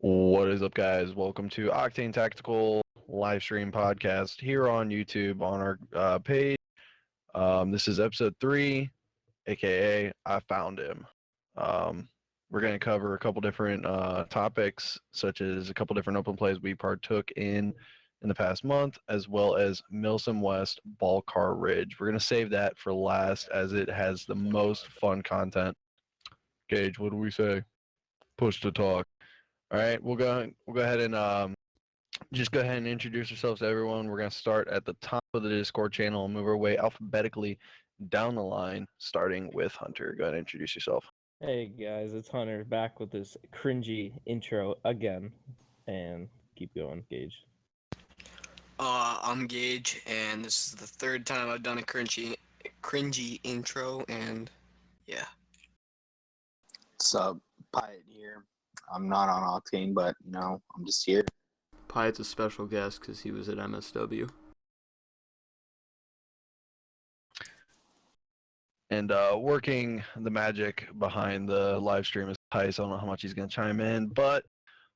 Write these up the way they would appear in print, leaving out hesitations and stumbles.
What is up, guys? Welcome to Octane Tactical live stream podcast here on YouTube on our page. This is episode 3, aka I Found Him. We're going to cover a couple different topics, such as a couple different open plays we partook in the past month, as well as Milsom West Ballcar Ridge. We're going to save that for last, as it has the most fun content. Gage, what do we say? Push to talk. All right, we'll go ahead and just go ahead and introduce yourselves to everyone. We're gonna start at the top of the Discord channel and move our way alphabetically down the line, starting with Hunter. Go ahead and introduce yourself. Hey guys, it's Hunter back with this cringy intro again, and keep going, Gage. I'm Gage, and this is the third time I've done a cringy intro, and yeah. What's up, Pyatt here. I'm not on Octane, but I'm just here. Pyatt's a special guest because he was at MSW. And working the magic behind the live stream is Tice. I don't know how much he's gonna chime in, but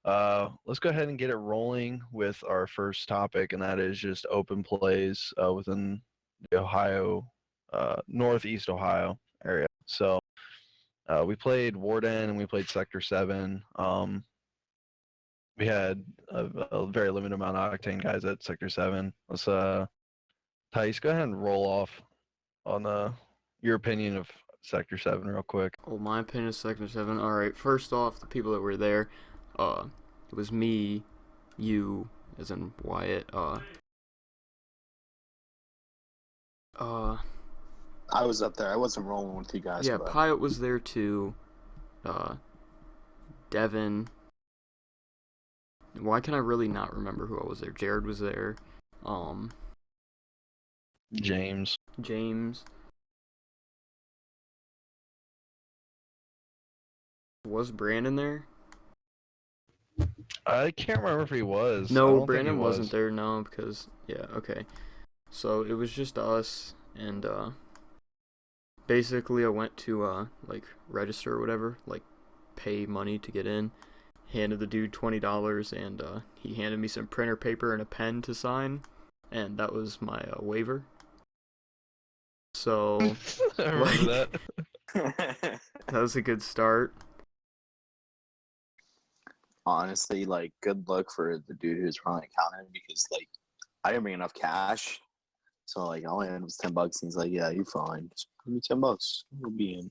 let's go ahead and get it rolling with our first topic, and that is just open plays within the Ohio, Northeast Ohio area. So we played Warden and we played Sector 7. We had a very limited amount of Octane guys at Sector 7. Let's Tice, go ahead and roll off on your opinion of Sector 7 real quick. Oh, my opinion of Sector 7. Alright, first off, the people that were there, it was me, you, as in Wyatt, I was up there. I wasn't rolling with you guys. yeah, but Pyatt was there too, Devin. Why can I really not remember who I was there? Jared was there, James. James. Was Brandon there? I can't remember if he was. I No, don't think Brandon he wasn't was. there, no, because, yeah, okay. So, it was just us, and, basically I went to, register or whatever, pay money to get in, handed the dude $20, and, he handed me some printer paper and a pen to sign, and that was my, waiver. So, I remember that. that was a good start. honestly, good luck for the dude who's running accounting because, I didn't bring enough cash. So, I only had was $10. And he's like, yeah, you're fine. Just give me $10. We'll be in.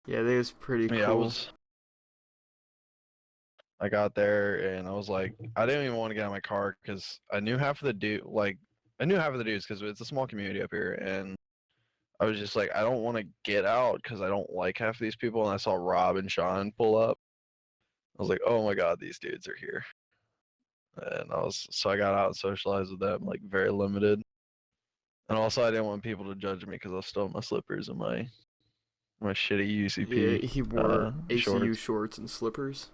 Yeah, that was pretty Yeah, cool. I got there and I was like, I didn't even want to get out of my car because I knew half of the dudes because it's a small community up here, and I was just like, I don't want to get out because I don't like half of these people. And I saw Rob and Sean pull up. I was like, oh my god, these dudes are here. And I got out and socialized with them, very limited. And also, I didn't want people to judge me because I still have my slippers and my shitty UCP. Yeah, he wore ACU shorts. shorts and slippers.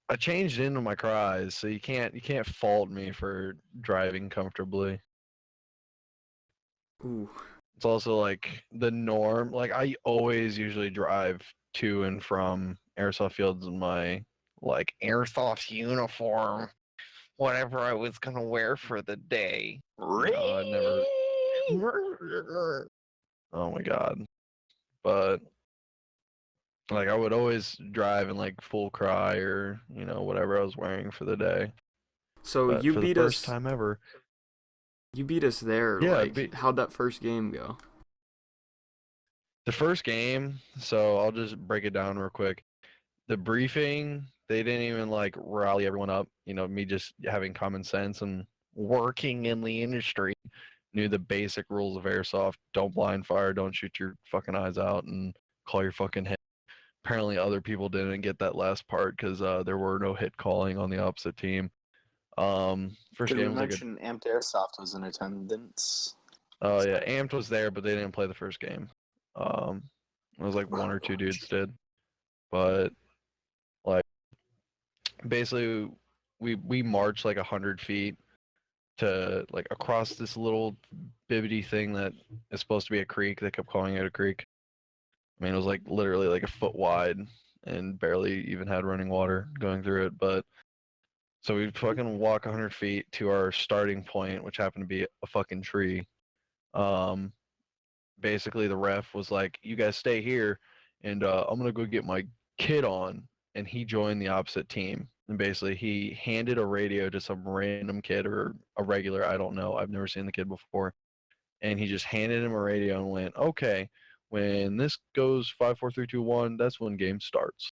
I changed into my cries, so you can't fault me for driving comfortably. Ooh. It's also the norm. I always usually drive to and from airsoft fields in my airsoft uniform, whatever I was gonna wear for the day. I never. Oh my god! But I would always drive in full cry or whatever I was wearing for the day. So But you for beat the first us. time ever. You beat us there. Yeah, how'd that first game go? The first game, so I'll just break it down real quick. The briefing, they didn't even rally everyone up. Me just having common sense and working in the industry, knew the basic rules of airsoft. Don't blind fire, don't shoot your fucking eyes out, and call your fucking hit. Apparently other people didn't get that last part because there were no hit calling on the opposite team. First Did we game was mention Amped Airsoft was in attendance? oh yeah, Amped was there, but they didn't play the first game. It was one or two dudes did, but basically we marched 100 feet to across this little bibbity thing that is supposed to be a creek. They kept calling it a creek. I mean, it was literally a foot wide, and barely even had running water going through it. But so we fucking walk 100 feet to our starting point, which happened to be a fucking tree. Um, Basically the ref was like, "You guys stay here, and I'm gonna go get my kid on," and he joined the opposite team. And basically he handed a radio to some random kid or a regular, I don't know, I've never seen the kid before, and he just handed him a radio and went, "Okay, when this goes 5 4 3 2 1, that's when game starts."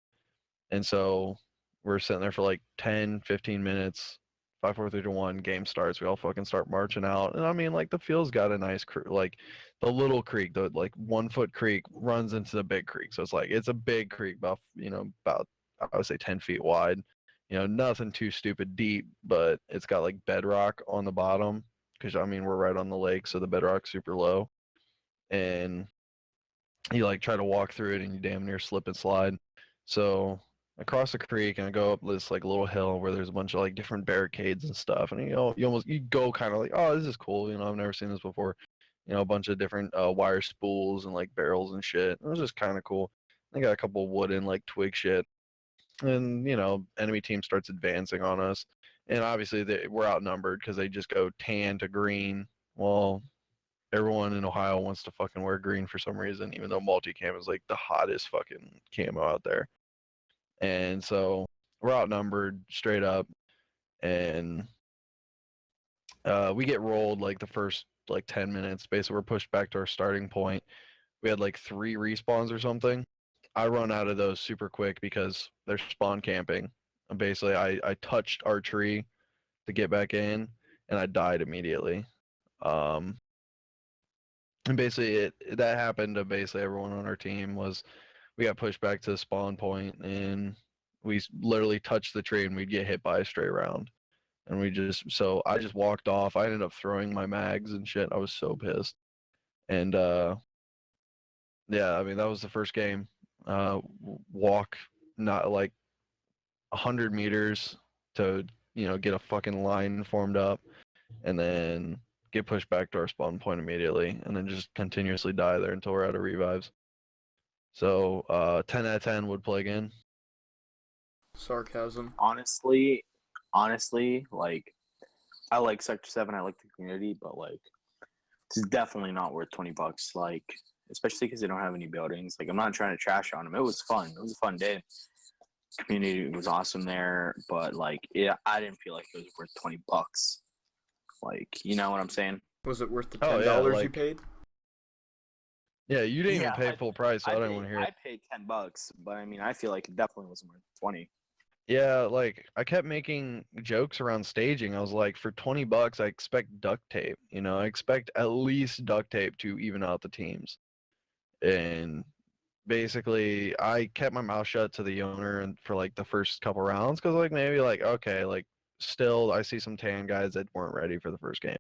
And so we're sitting there for like 10 15 minutes. 5 4 3 2 1, game starts. We all fucking start marching out. And I mean, like, the field's got a nice like the little creek, the like 1 foot creek runs into the big creek. So it's a big creek, about about, I would say, 10 feet wide. Nothing too stupid deep, but it's got like bedrock on the bottom, because I mean we're right on the lake, so the bedrock's super low. And you like try to walk through it and you damn near slip and slide. So I cross the creek and I go up this like little hill where there's a bunch of like different barricades and stuff. And you go kind of like, oh, this is cool. I've never seen this before. A bunch of different wire spools and like barrels and shit. It was just kind of cool. They got a couple of wooden like twig shit. And enemy team starts advancing on us. And obviously we're outnumbered because they just go tan to green. Well, everyone in Ohio wants to fucking wear green for some reason, even though multicam is like the hottest fucking camo out there. And so we're outnumbered straight up, and we get rolled like the first like 10 minutes. Basically, we're pushed back to our starting point. We had like 3 respawns or something. I run out of those super quick because they're spawn camping. And basically, I touched our tree to get back in, and I died immediately. And basically, that happened to basically everyone on our team. Was we got pushed back to the spawn point, and we literally touched the tree, and we'd get hit by a stray round. And so I just walked off. I ended up throwing my mags and shit. I was so pissed. And yeah, I mean that was the first game. Walk not like 100 meters to get a fucking line formed up, and then get pushed back to our spawn point immediately, and then just continuously die there until we're out of revives. So 10 out of 10 would play again. Sarcasm. Honestly, like, I like Sector 7. I like the community, but like, it's definitely not worth $20. Like, especially because they don't have any buildings. Like, I'm not trying to trash on them. It was fun. It was a fun day. Community was awesome there, but like, yeah, I didn't feel like it was worth $20. Like, you know what I'm saying? Was it worth the Oh, $10 yeah, you like- paid? Yeah, you didn't Yeah, even pay full price, so I don't want to hear I it. paid $10, but I mean, I feel like it definitely wasn't worth 20. Yeah, like I kept making jokes around staging. I was like, for $20, I expect duct tape. I expect at least duct tape to even out the teams. And basically, I kept my mouth shut to the owner and for like the first couple rounds, because like maybe like, okay, like still I see some tan guys that weren't ready for the first game.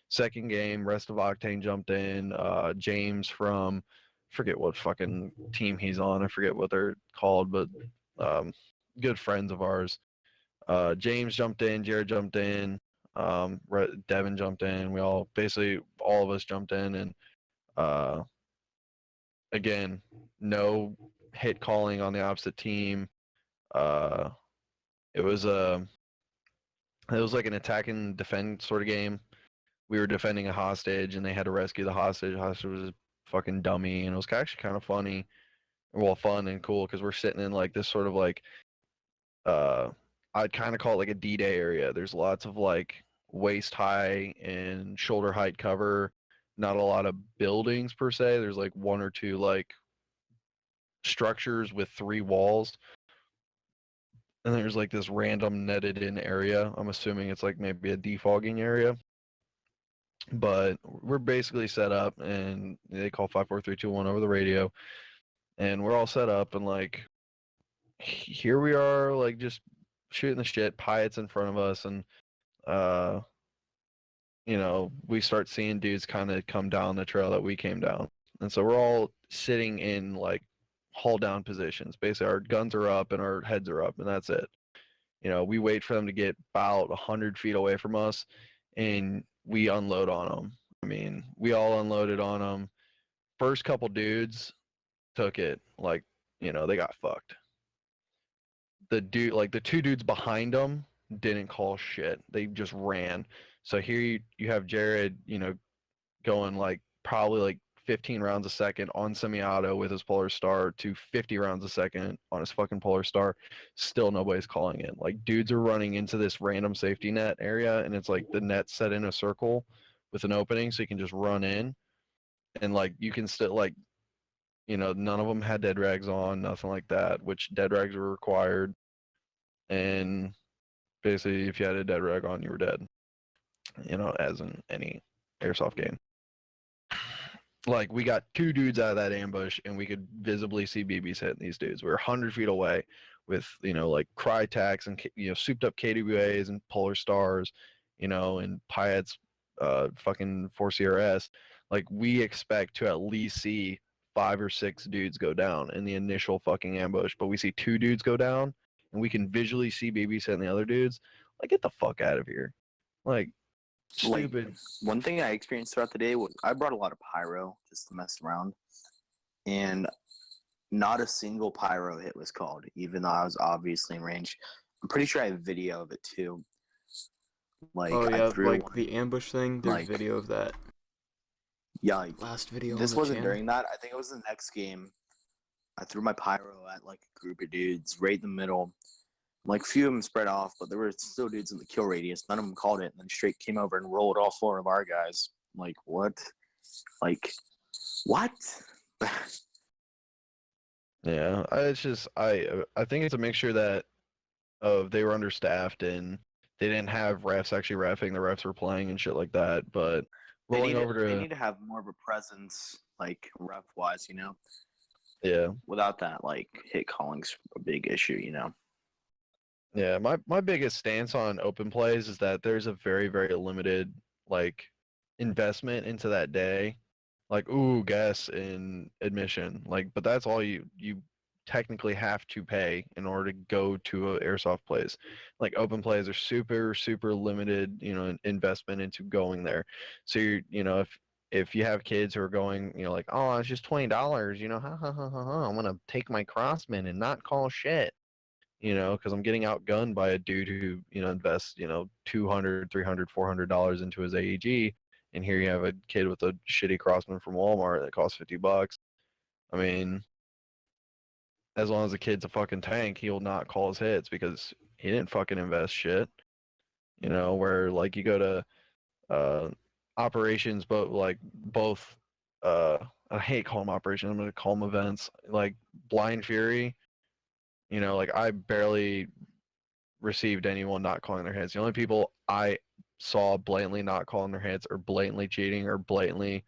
Second game, rest of Octane jumped in. James from, forget what fucking team he's on. I forget what they're called, but good friends of ours. James jumped in. Jared jumped in. Devin jumped in. We all of us jumped in, and again, no hit calling on the opposite team. Uh, it was like an attack and defend sort of game. We were defending a hostage, and they had to rescue the hostage. The hostage was a fucking dummy, and it was actually kind of funny, well, fun and cool, because we're sitting in like this sort of like, I'd kind of call it like a D-Day area. There's lots of like waist high and shoulder height cover. Not a lot of buildings per se. There's like 1 or 2 like structures with 3 walls, and there's like this random netted in area. I'm assuming it's like maybe a defogging area. But we're basically set up, and they call 5 4 3 2 1 over the radio, and we're all set up, and like here we are, like just shooting the shit. Pyatt's in front of us, and we start seeing dudes kind of come down the trail that we came down, and so we're all sitting in like hull down positions. Basically, our guns are up and our heads are up, and that's it. We wait for them to get about 100 feet away from us, and we unload on them. I mean, we all unloaded on them. First couple dudes took it like, they got fucked. the two dudes behind them didn't call shit. They just ran. So here you have Jared, going like probably like 15 rounds a second on semi-auto with his Polar Star to 50 rounds a second on his fucking Polar Star. Still nobody's calling it. Like dudes are running into this random safety net area, and it's like the net's set in a circle with an opening, so you can just run in, and like you can still like, none of them had dead rags on, nothing like that, which dead rags were required. And basically, if you had a dead rag on, you were dead. As in any airsoft game. Like, we got two dudes out of that ambush, and we could visibly see BBs hitting these dudes. We were 100 feet away with, like Crytacs and, souped up KWAs and Polar Stars, and Piet's fucking 4CRS. Like, we expect to at least see 5 or 6 dudes go down in the initial fucking ambush, but we see 2 dudes go down, and we can visually see BBs hitting the other dudes. Like, get the fuck out of here. Like, stupid. One thing I experienced throughout the day was I brought a lot of pyro just to mess around, and not a single pyro hit was called, even though I was obviously in range. I'm pretty sure I have video of it too. Like, oh yeah, I threw like the ambush thing. There's video of that. Yeah, like Last video. this on the wasn't channel. during that. I think it was the next game. I threw my pyro at like a group of dudes right in the middle. Like, few of them spread off, but there were still dudes in the kill radius. None of them called it, and then straight came over and rolled all 4 of our guys. Like, what? Like, what? Yeah, it's just I think it's a mixture that of they were understaffed and they didn't have refs actually reffing. The refs were playing and shit like that. But rolling over they to need to have more of a presence, like ref wise, yeah. Without that, like, hit calling's a big issue, Yeah, my biggest stance on open plays is that there's a very, very limited like investment into that day. Like, ooh, gas and admission. Like, but that's all you technically have to pay in order to go to a airsoft place. Like, open plays are super, super limited, investment into going there. So if you have kids who are going, like, oh, it's just $20, I'm gonna take my Crossman and not call shit. Because I'm getting outgunned by a dude who, invests, $200, $300, $400 into his AEG, and here you have a kid with a shitty Crossman from Walmart that costs $50. I mean, as long as the kid's a fucking tank, he'll not call his hits because he didn't fucking invest shit. Where like you go to operations, but like both, I hate calling them operations. I'm gonna call them events. Like Blind Fury. Like I barely received anyone not calling their hits. The only people I saw blatantly not calling their hits or blatantly cheating or blatantly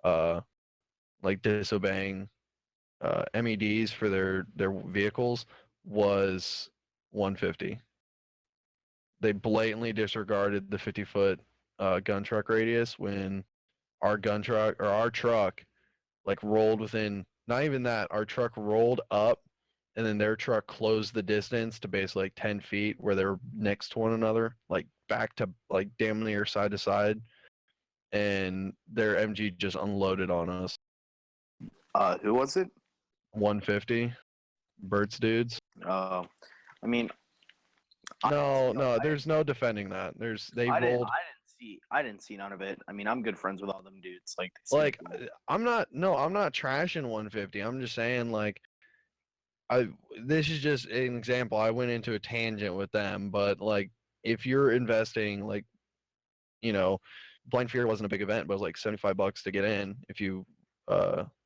like disobeying MEDs for their vehicles was 150. They blatantly disregarded the 50-foot gun truck radius when our gun truck or our truck like rolled within, not even that, our truck rolled up and then their truck closed the distance to basically like 10 feet where they're next to one another, like back to like damn near side to side, and their MG just unloaded on us. Who was it? 150 Bert's dudes. I mean, No, there's no defending that. I didn't see none of it. I mean, I'm good friends with all them dudes. Like, I'm not trashing 150. I'm just saying, like, this is just an example. I went into a tangent with them, but like, if you're investing, like, Blind Fury wasn't a big event, but it was like $75 to get in if you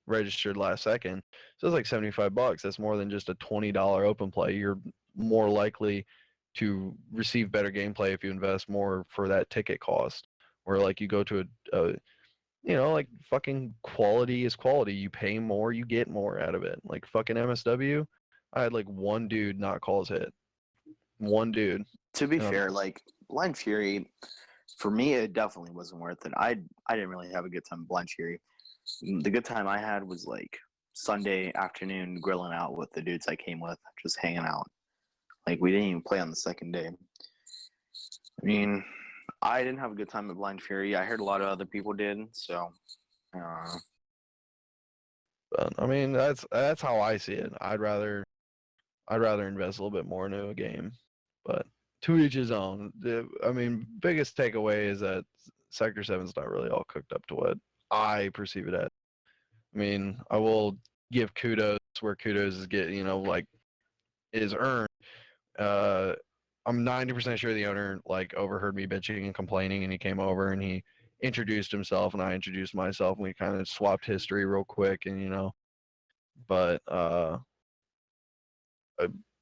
registered last second. So it's like $75. That's more than just a $20 open play. You're more likely to receive better gameplay if you invest more for that ticket cost. Or like you go to a like fucking quality is quality. You pay more, you get more out of it. Like fucking MSW, I had like one dude not call his hit. One dude. to be fair, like Blind Fury, for me, it definitely wasn't worth it. I didn't really have a good time with Blind Fury. The good time I had was like Sunday afternoon grilling out with the dudes I came with, just hanging out. Like, we didn't even play on the second day. I mean, I didn't have a good time at Blind Fury. I heard a lot of other people did, so But I mean, that's how I see it. I'd rather I'd rather invest a little bit more into a game, but to each his own. I mean, biggest takeaway is that Sector 7's not really all cooked up to what I perceive it as. I mean, I will give kudos where kudos is like is earned. Uh, I'm 90% sure the owner like overheard me bitching and complaining, and he came over and he introduced himself, and I introduced myself, and we kind of swapped history real quick, and but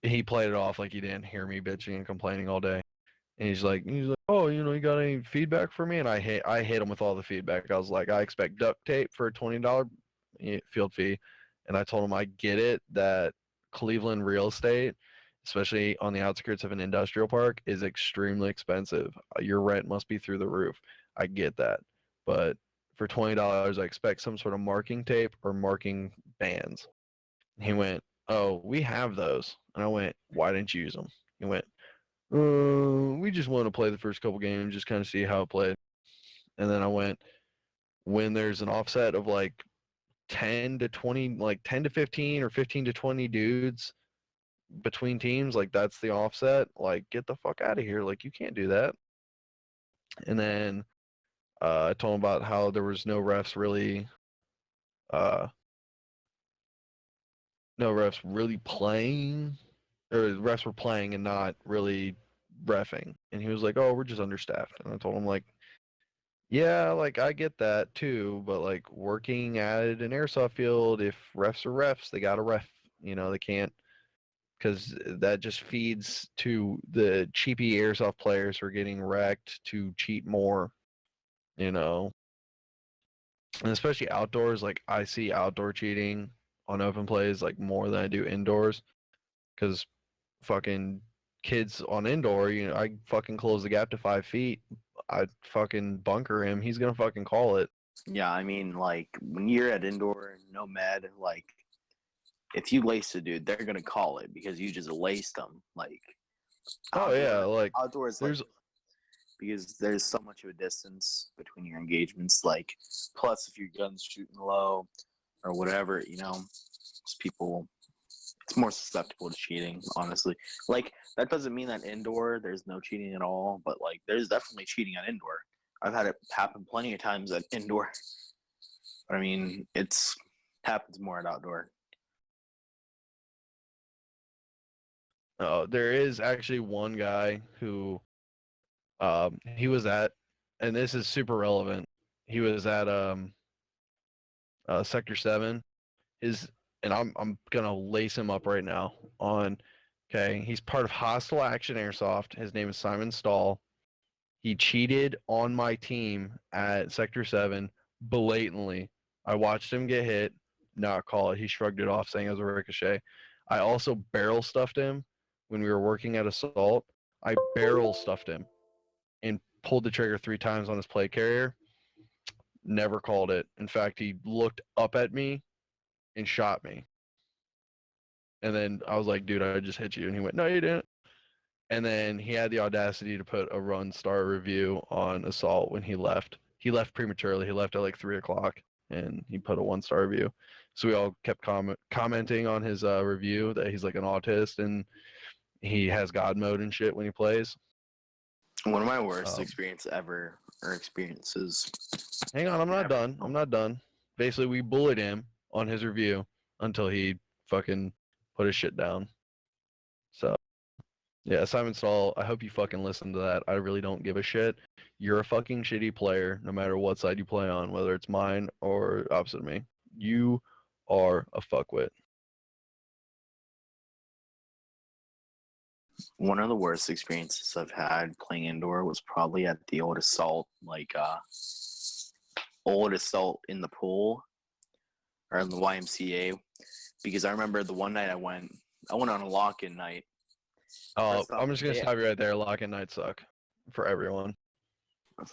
he played it off like he didn't hear me bitching and complaining all day. And he's like, oh, you got any feedback for me? And I hit him with all the feedback. I was like, I expect duct tape for a $20 field fee. And I told him I get it that Cleveland real estate, especially on the outskirts of an industrial park, is extremely expensive. Your rent must be through the roof. I get that. But for $20, I expect some sort of marking tape or marking bands. He went, oh, we have those. And I went, why didn't you use them? He went, we just want to play the first couple games, just kind of see how it played. And then I went, when there's an offset of like 10 to 20, like 10 to 15 or 15 to 20 dudes between teams, like that's the offset. Like, get the fuck out of here. Like, you can't do that. And then I told him about how there was no refs really playing, or the refs were playing and not really reffing. And he was like, oh, we're just understaffed. And I told him, like, yeah, like I get that too, but like working at an airsoft field, if refs are refs, they got to ref. They can't, because that just feeds to the cheapy airsoft players who are getting wrecked to cheat more, and especially outdoors. Like, I see outdoor cheating on open plays like more than I do indoors, because fucking kids on indoor, I fucking close the gap to 5 feet. I fucking bunker him. He's gonna fucking call it. Yeah, I mean, like, when you're at indoor, no med, like, if you lace a dude, they're gonna call it because you just laced them. Like, Oh yeah, like outdoors, like, because there's so much of a distance between your engagements. Like, plus if your gun's shooting low or whatever, people, it's more susceptible to cheating, honestly. Like, that doesn't mean that indoor there's no cheating at all, but like there's definitely cheating at indoor. I've had it happen plenty of times at indoor. But I mean, it's happens more at outdoor. there is actually one guy who he was at, and this is super relevant. He was at Sector 7. And I'm gonna lace him up right now on. Okay, he's part of Hostile Action Airsoft. His name is Simon Stahl. He cheated on my team at Sector 7 blatantly. I watched him get hit, not call it. He shrugged it off, saying it was a ricochet. I also barrel stuffed him when we were working at Assault. I barrel stuffed him and pulled the trigger 3 times on his plate carrier. Never called it. In fact, he looked up at me and shot me. And then I was like, dude, I just hit you. And he went, no, you didn't. And then he had the audacity to put a run star review on Assault when he left. He left prematurely. He left at like 3 o'clock, and he put a 1-star review. So we all kept commenting on his review that he's like an autist and he has God mode and shit when he plays. One of my worst experiences. Hang on, I'm not done. I'm not done. Basically, we bullied him on his review until he fucking put his shit down. So, yeah, Simon Stahl, I hope you fucking listen to that. I really don't give a shit. You're a fucking shitty player, no matter what side you play on, whether it's mine or opposite of me. You are a fuckwit. One of the worst experiences I've had playing indoor was probably at the old Assault, old Assault in the pool or in the YMCA, because I remember the one night I went on a lock-in night. Oh, I'm just gonna stop you right there. Lock-in nights suck for everyone.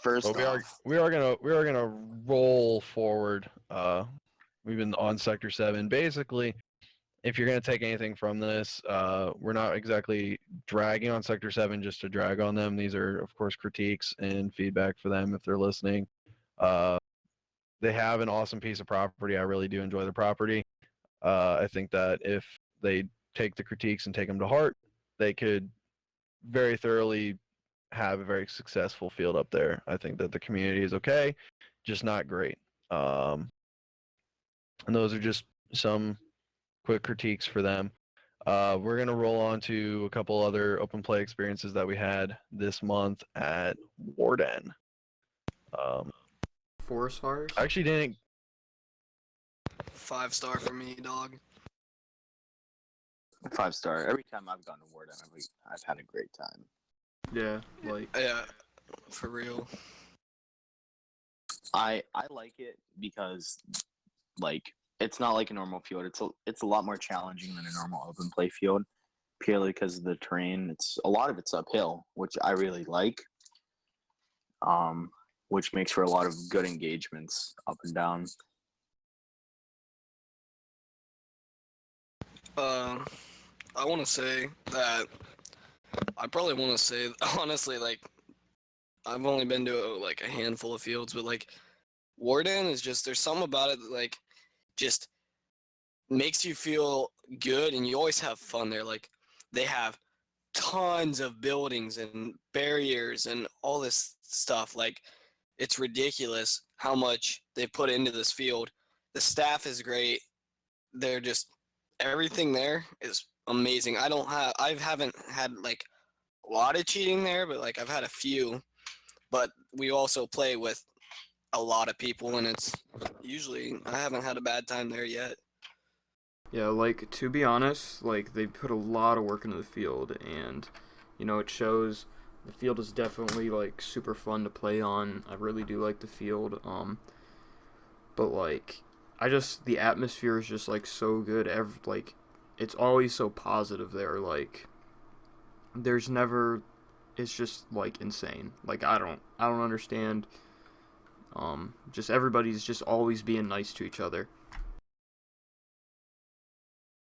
First off, we are gonna roll forward. We've been on Sector 7. Basically, if you're going to take anything from this, we're not exactly dragging on Sector 7 just to drag on them. These are, of course, critiques and feedback for them if they're listening. They have an awesome piece of property. I really do enjoy the property. I think that if they take the critiques and take them to heart, they could very thoroughly have a very successful field up there. I think that the community is okay, just not great. And those are just some quick critiques for them. We're going to roll on to a couple other open play experiences that we had this month at Warden. 4 stars? I actually didn't. 5-star for me, dog. 5-star. Every time I've gone to Warden, I've had a great time. Yeah, like, Yeah, for real. I like it because, like, it's not like a normal field. It's a lot more challenging than a normal open play field, purely because of the terrain. A lot of it's uphill, which I really like. Which makes for a lot of good engagements up and down. I want to say that I probably want to say honestly, like, I've only been to like a handful of fields, but like Warden is just, there's something about it that like just makes you feel good, and you always have fun there. Like, they have tons of buildings and barriers and all this stuff. Like, it's ridiculous how much they put into this field. The staff is great. They're just, everything there is amazing. I haven't had like a lot of cheating there, but like I've had a few. But we also play with a lot of people, and it's usually, I haven't had a bad time there yet. yeah, like, to be honest, like, they put a lot of work into the field, and, you know, it shows. The field is definitely, like, super fun to play on. I really do like the field, but, like, the atmosphere is just, like, so good. Like, it's always so positive there. Like, there's never, it's just, like, insane. Like, I don't understand. Just everybody's just always being nice to each other.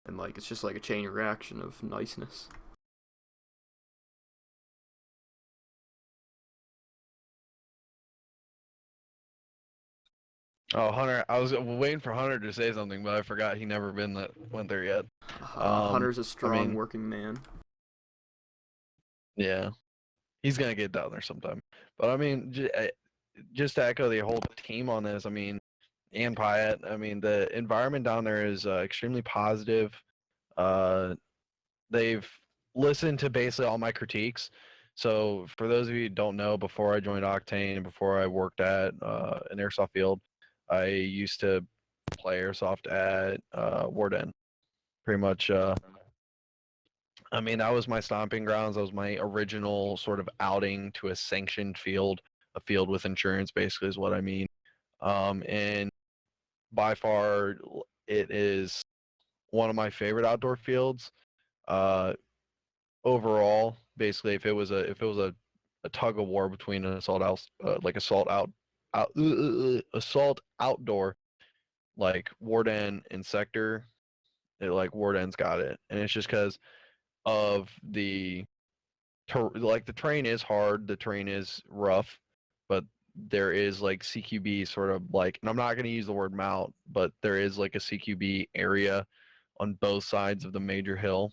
And, like, it's just like a chain reaction of niceness. Oh, Hunter, I was waiting for Hunter to say something, but I forgot he never went there yet. Hunter's a strong mean- working man. Yeah, he's gonna get down there sometime. But I mean, just to echo the whole team on this, I mean, and Pyatt, I mean, the environment down there is extremely positive. They've listened to basically all my critiques. So for those of you who don't know, before I joined Octane, before I worked at an airsoft field, I used to play airsoft at Warden. Pretty much, I mean, that was my stomping grounds. That was my original sort of outing to a sanctioned field, a field with insurance, basically, is what I mean. And by far, it is one of my favorite outdoor fields. Overall, basically, if it was a tug of war between an assault assault outdoor, like Warden and Sector, like Warden's got it, and it's just because of the terrain is hard, the terrain is rough, but there is like CQB sort of like, and I'm not going to use the word mount, but there is like a CQB area on both sides of the major hill.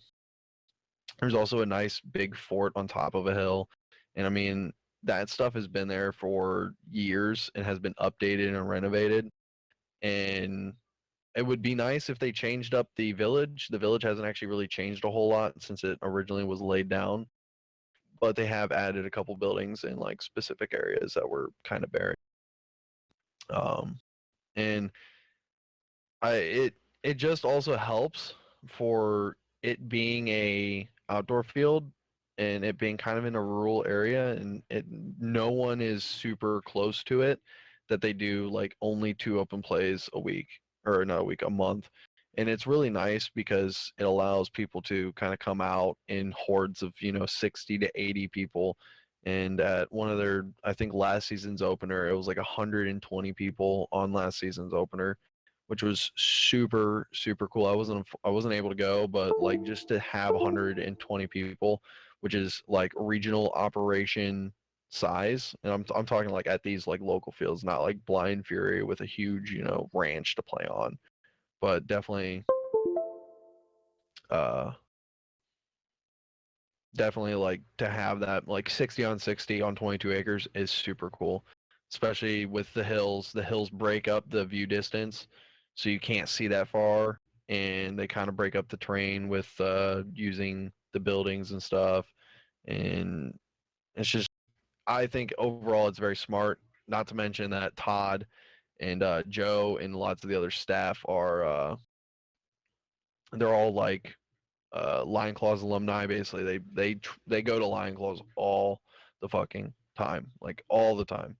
There's also a nice big fort on top of a hill, and I mean, that stuff has been there for years and has been updated and renovated, and it would be nice if they changed up the village. The village hasn't actually really changed a whole lot since it originally was laid down, but they have added a couple buildings in like specific areas that were kind of barren. And it just also helps for it being a outdoor field and it being kind of in a rural area, and no one is super close to it, that they do like only 2 open plays a week, or not a week, a month. And it's really nice because it allows people to kind of come out in hordes of 60 to 80 people. And at one of their, I think last season's opener, it was like 120 people on last season's opener, which was super super cool. I wasn't able to go, but like just to have 120 people, which is like regional operation size, and I'm talking like at these like local fields, not like Blind Fury with a huge ranch to play on, but definitely uh, definitely like to have that like 60 on 60 on 22 acres is super cool, especially with the hills. The hills break up the view distance, so you can't see that far, and they kind of break up the terrain with using the buildings and stuff. And it's just, I think overall it's very smart. Not to mention that Todd and Joe and lots of the other staff are they're all like Lion Claws alumni. Basically, they go to Lion Claws all the fucking time, like all the time.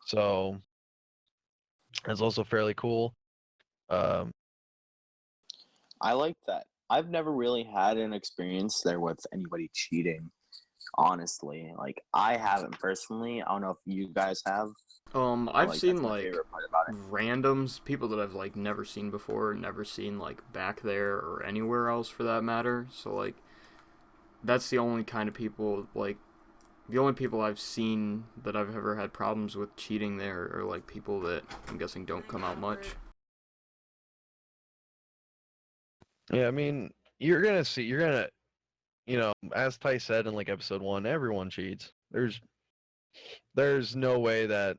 So it's also fairly cool. Um, I like that. I've never really had an experience there with anybody cheating. Honestly, like I haven't personally. I don't know if you guys have. But, I've seen that's my like favorite part about it. randoms, people that I've like never seen before, never seen like back there or anywhere else for that matter. So like that's the only kind of people like the only people I've seen that I've ever had problems with cheating there are like people that I'm guessing don't come out much. yeah, I mean, you're gonna, as Ty said in like episode 1, everyone cheats. There's no way that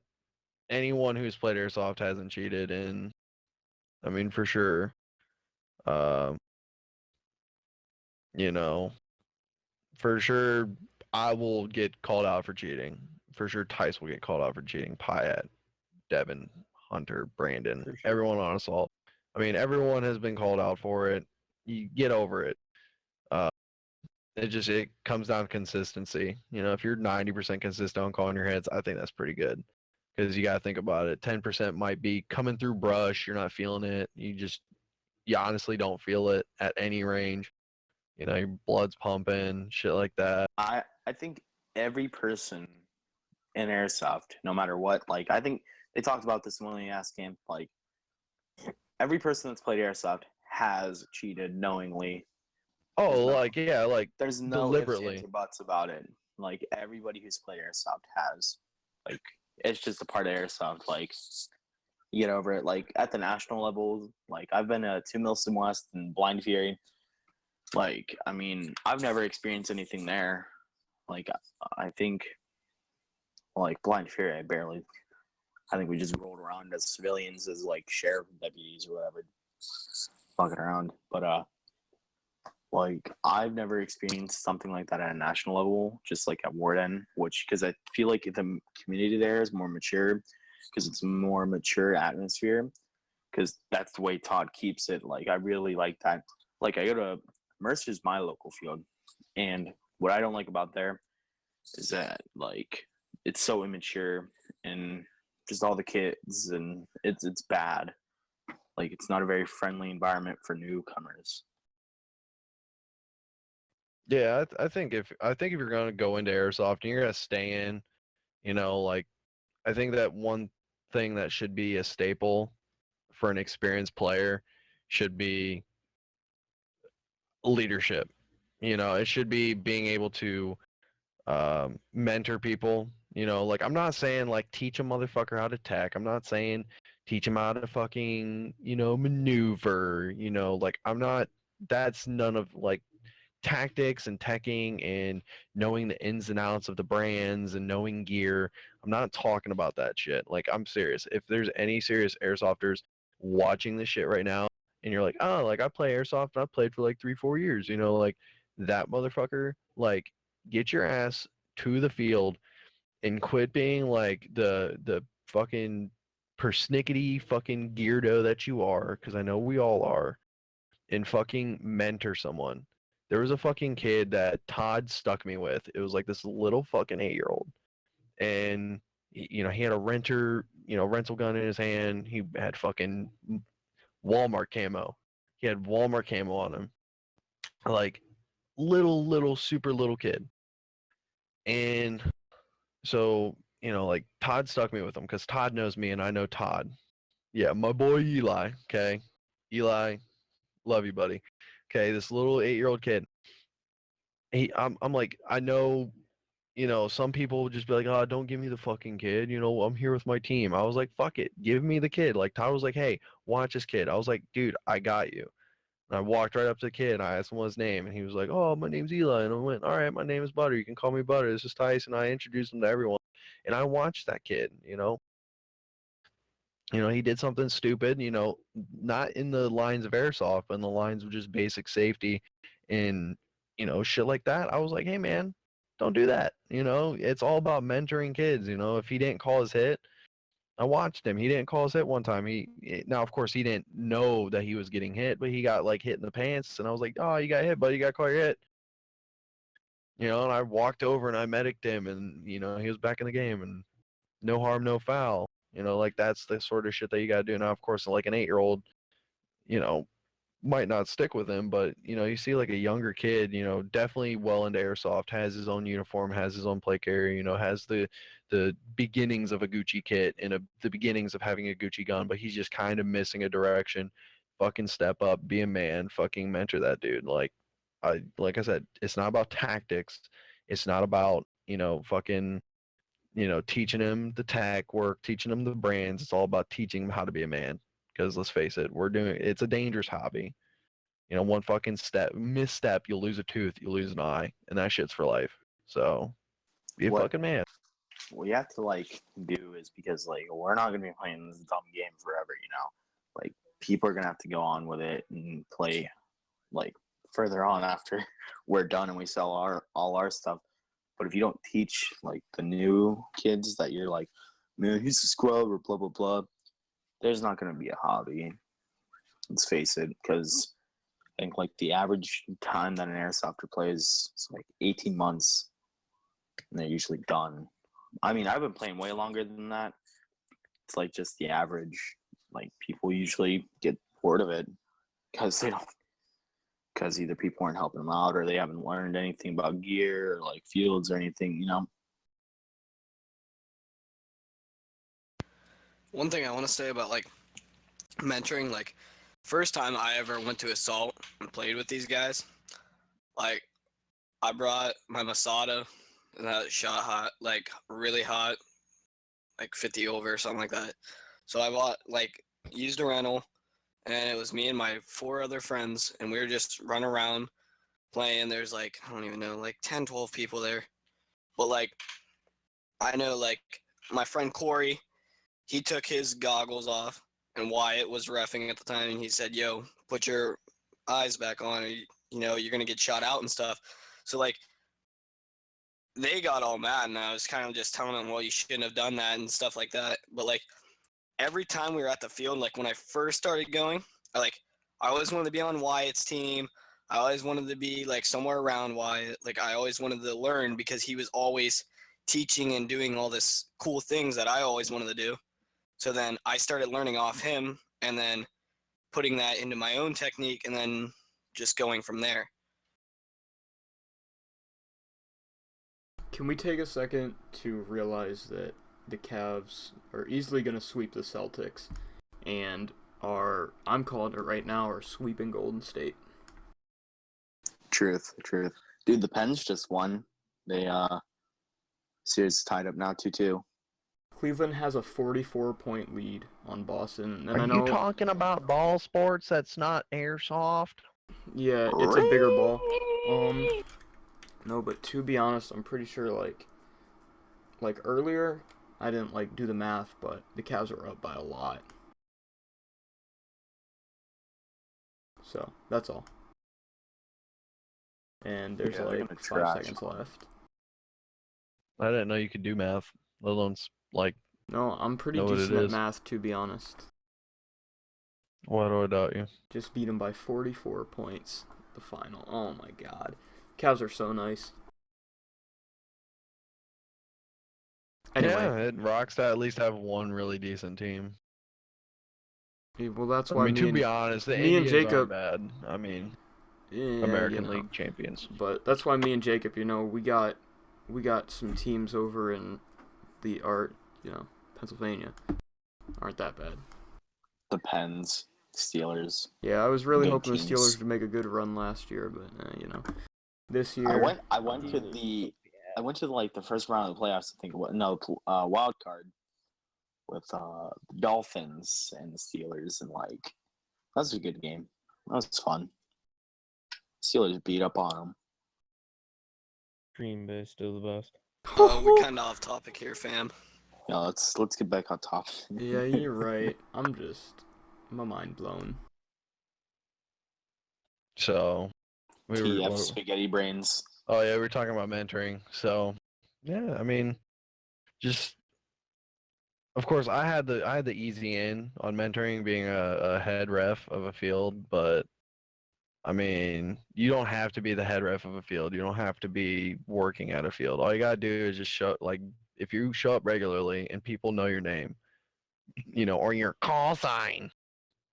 anyone who's played airsoft hasn't cheated, and I mean for sure. Um, you know, for sure I will get called out for cheating. For sure Tice will get called out for cheating. Pyatt, Devin, Hunter, Brandon, For sure. everyone on assault. I mean, everyone has been called out for it. You get over it. Uh, it comes down to consistency. If you're 90% consistent on calling your heads, I think that's pretty good. Because you got to think about it. 10% might be coming through brush. You're not feeling it. You honestly don't feel it at any range. Your blood's pumping, shit like that. I think every person in airsoft, no matter what, like I think they talked about this in one of the ass camp. Like every person that's played airsoft has cheated knowingly. Oh, no- like, yeah, like There's no ifs, deliberately. ands, or buts about it. Like everybody who's played airsoft has. Like it's just a part of airsoft. Like you get over it. Like at the national level, like I've been to 2 Milsom West and Blind Fury. Like I mean, I've never experienced anything there. Like I think, like Blind Fury, I think we just rolled around as civilians, as like sheriff deputies or whatever, fucking around. But like I've never experienced something like that at a national level, just like at Warden, which because I feel like the community there is more mature, because it's a more mature atmosphere, because that's the way Todd keeps it. Like I really like that. Like I go to Mercer's, my local field, and what I don't like about there is that like it's so immature and just all the kids, and it's bad. Like it's not a very friendly environment for newcomers. Yeah, I think if you're gonna go into airsoft and you're gonna stay in, like I think that one thing that should be a staple for an experienced player should be leadership. It should be being able to mentor people. Like I'm not saying like teach a motherfucker how to tech. I'm not saying teach him how to fucking maneuver. Like I'm not. That's none of like tactics and teching and knowing the ins and outs of the brands and knowing gear. I'm not talking about that shit. Like I'm serious. If there's any serious airsofters watching this shit right now and you're like, oh, like I play airsoft and I played for like 3-4 years, like that motherfucker, like get your ass to the field and quit being like the fucking persnickety fucking geardo that you are, because I know we all are, and fucking mentor someone. There was a fucking kid that Todd stuck me with. It was like this little fucking 8-year-old. And he had a rental gun in his hand. He had fucking Walmart camo. He had Walmart camo on him. Like little super little kid. And so, like Todd stuck me with him because Todd knows me and I know Todd. Yeah, my boy Eli, okay? Eli, love you, buddy. Okay, this little 8-year-old kid. I'm like, I know, some people would just be like, oh, don't give me the fucking kid. I'm here with my team. I was like, fuck it, give me the kid. Like Todd was like, hey, watch this kid. I was like, dude, I got you. And I walked right up to the kid and I asked him what his name, and he was like, "Oh, my name's Eli." And I went, "All right, my name is Butter. You can call me Butter. This is Tyson." I introduced him to everyone, and I watched that kid. He did something stupid. Not in the lines of airsoft, but in the lines of just basic safety, and shit like that. I was like, "Hey, man, don't do that." It's all about mentoring kids. If he didn't call his hit, I watched him. He didn't call his hit one time. Now, of course, he didn't know that he was getting hit, but he got like hit in the pants, and I was like, "Oh, you got hit, buddy. You got to call your hit." And I walked over and I mediced him, and he was back in the game, and no harm, no foul. Like that's the sort of shit that you got to do. Now, of course, like an 8-year-old, you know, might not stick with him, but you see like a younger kid, definitely well into airsoft, has his own uniform, has his own play carrier, has the beginnings of a Gucci kit and the beginnings of having a Gucci gun, but he's just kind of missing a direction. Fucking step up, be a man, fucking mentor that dude. Like I said, it's not about tactics. It's not about fucking teaching him the tack work, teaching him the brands. It's all about teaching him how to be a man. Because let's face it, it's a dangerous hobby. One fucking misstep, you'll lose a tooth, you'll lose an eye, and that shit's for life. So, be a What fucking man. we have to do is, because we're not gonna be playing this dumb game forever. Like people are gonna have to go on with it and play further on after we're done and we sell all our stuff. But if you don't teach the new kids that you're man, he's a scrub or blah blah blah, there's not gonna be a hobby. Let's face it, because I think the average time that an airsofter plays is 18 months, and they're usually done. I mean, I've been playing way longer than that. It's just the average. People usually get bored of it because either people aren't helping them out, or they haven't learned anything about gear or fields or anything. One thing I want to say about mentoring, first time I ever went to Assault and played with these guys, I brought my Masada, and that shot hot, really hot, 50 over or something like that. So I bought used a rental, and it was me and my 4 other friends, and we were just running around playing. There's I don't even know, 10, 12 people there. But I know my friend Corey, he took his goggles off, and Wyatt was reffing at the time, and he said, "Yo, put your eyes back on, or you're gonna get shot out and stuff." So they got all mad, and I was kind of just telling them, "Well, you shouldn't have done that," and stuff like that. But every time we were at the field, when I first started going, I always wanted to be on Wyatt's team. I always wanted to be somewhere around Wyatt. I always wanted to learn, because he was always teaching and doing all this cool things that I always wanted to do. So then I started learning off him, and then putting that into my own technique, and then just going from there. Can we take a second to realize that the Cavs are easily going to sweep the Celtics, and I'm calling it right now, are sweeping Golden State? Truth. Dude, the Pens just won. They series tied up now 2-2. Cleveland has a 44-point lead on Boston. And Are I know, you talking about ball sports? That's not airsoft. yeah, it's a bigger ball. No, but to be honest, I'm pretty sure earlier, I didn't do the math, but the Cavs are up by a lot. So that's all. And there's Yeah, they're gonna 5 trash seconds on. left. I didn't know you could do math, let alone No, I'm pretty know what it decent at is. math, to be honest. Why do I doubt you? Just beat them by 44 points. The final. Oh my god. Cavs are so nice. Anyway. Yeah, it rocks to at least have one really decent team. Well, that's I why mean, to me be honest, the and Indians Jacob aren't bad. I mean, yeah, American League champions. But that's why me and Jacob, we got some teams over in Pennsylvania. Aren't that bad. The Pens, Steelers. Yeah, I was really Good hoping teams. the Steelers would make a good run last year, but this year I went to the first round of the playoffs. I think wild card with the Dolphins and the Steelers, and that was a good game. That was fun. Steelers beat up on them. Green Bay still the best. We're kind of off topic here, fam. Yeah, let's get back on top. Yeah, you're right. My mind blown. So, TF spaghetti brains. Oh yeah, we were talking about mentoring. So, yeah, I mean, just of course, I had the easy in on mentoring, being a head ref of a field, but I mean, you don't have to be the head ref of a field. You don't have to be working at a field. All you gotta do is just show, like, if you show up regularly and people know your name, or your call sign,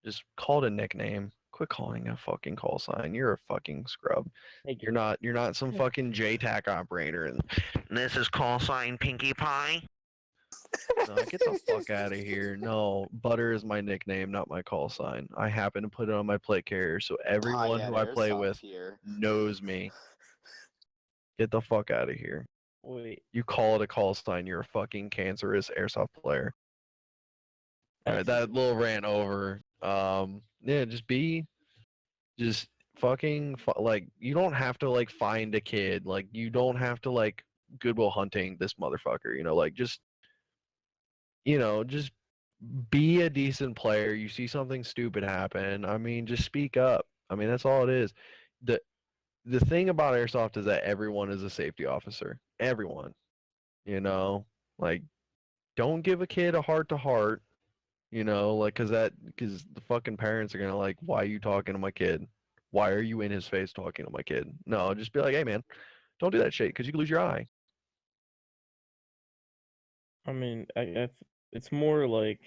just call it a nickname. Quit calling a fucking call sign. You're a fucking scrub. Hey, You're not some fucking JTAC operator. And this is call sign Pinkie Pie. No, get the fuck out of here. No, Butter is my nickname, not my call sign. I happen to put it on my plate carrier, so everyone who I play with knows me. Get the fuck out of here. Wait. You call it a call sign, you're a fucking cancerous airsoft player. Alright, that little rant over. Yeah, just fucking, like, you don't have to, like, find a kid. Like, you don't have to, like, Goodwill Hunting this motherfucker, like, just be a decent player. You see something stupid happen, I mean, just speak up. I mean, that's all it is. The thing about airsoft is that everyone is a safety officer. Everyone. Like, don't give a kid a heart to heart, like, because the fucking parents are gonna, like, why are you talking to my kid? Why are you in his face talking to my kid? No, just be like, hey man, don't do that shit because you could lose your eye. I mean, it's more like,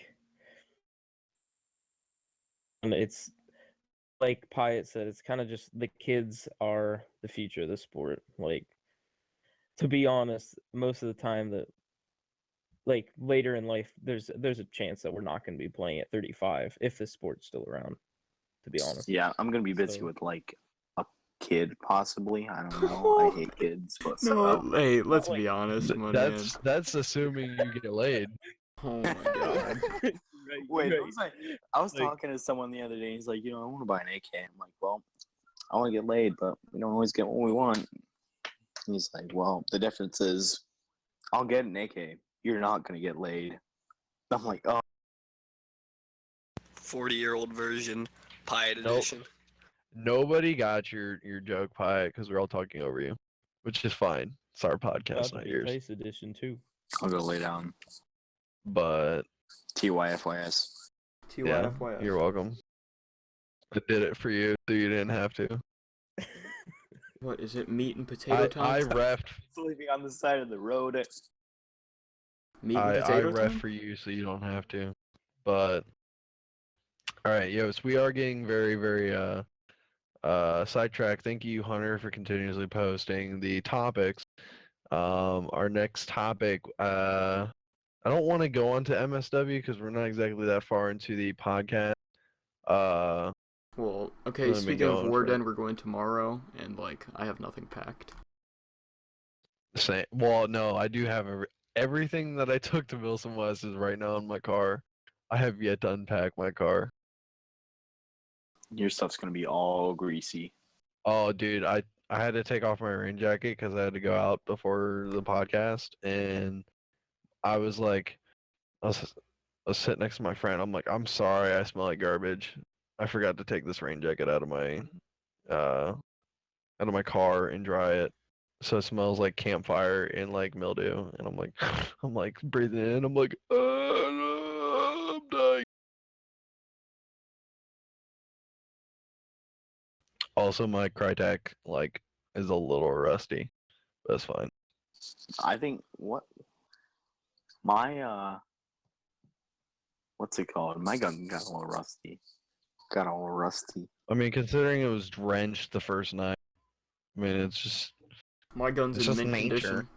and it's like Pyatt said, it's kind of just the kids are the future of the sport. Like, to be honest, most of the time that, like, later in life, there's a chance that we're not going to be playing at 35 if the sport's still around, to be honest. Yeah, I'm gonna be busy So- with like a kid possibly. I don't know. I hate kids, but No, hey, let's like- be honest, my That's assuming you get laid. man. Oh my god. Right, Wait, right. I was Like- talking to someone the other day. He's like, I want to buy an AK. I'm like, well, I want to get laid, but we don't always get what we want. He's like, well, the difference is, I'll get an AK. You're not gonna get laid. I'm like, oh. 40-year-old version, Pyatt Nope. edition. Nobody got your joke, Pie, because we're all talking over you, which is fine. It's our About podcast, to not be yours. Dice edition too. I'll go lay down. But TYFYS. yeah, TYFYS. you're welcome. I did it for you, so you didn't have to. What is it? Meat and potato I time? refed. Sleeping on the side of the road. Meat and I potato ref time? for you, so you don't have to. But all right, Yos, we are getting very, very sidetracked. Thank you, Hunter, for continuously posting the topics. Our next topic, I don't want to go on to MSW because we're not exactly that far into the podcast. Well, okay, Let me speaking go of in Warden, for- we're going tomorrow, and, like, I have nothing packed. Well, no, I do have everything that I took to Wilson West is right now in my car. I have yet to unpack my car. Your stuff's gonna be all greasy. Oh, dude, I had to take off my rain jacket because I had to go out before the podcast, and I was like, I was sitting next to my friend. I'm like, I'm sorry, I smell like garbage. I forgot to take this rain jacket out of my car and dry it, so it smells like campfire and like mildew. And I'm like, I'm like breathing in. I'm like, no, I'm dying. Also, my Crytek like is a little rusty. That's fine. I think my what's it called? My gun got a little rusty. I mean, considering it was drenched the first night, I mean, it's just My gun's It's in just mint nature. condition.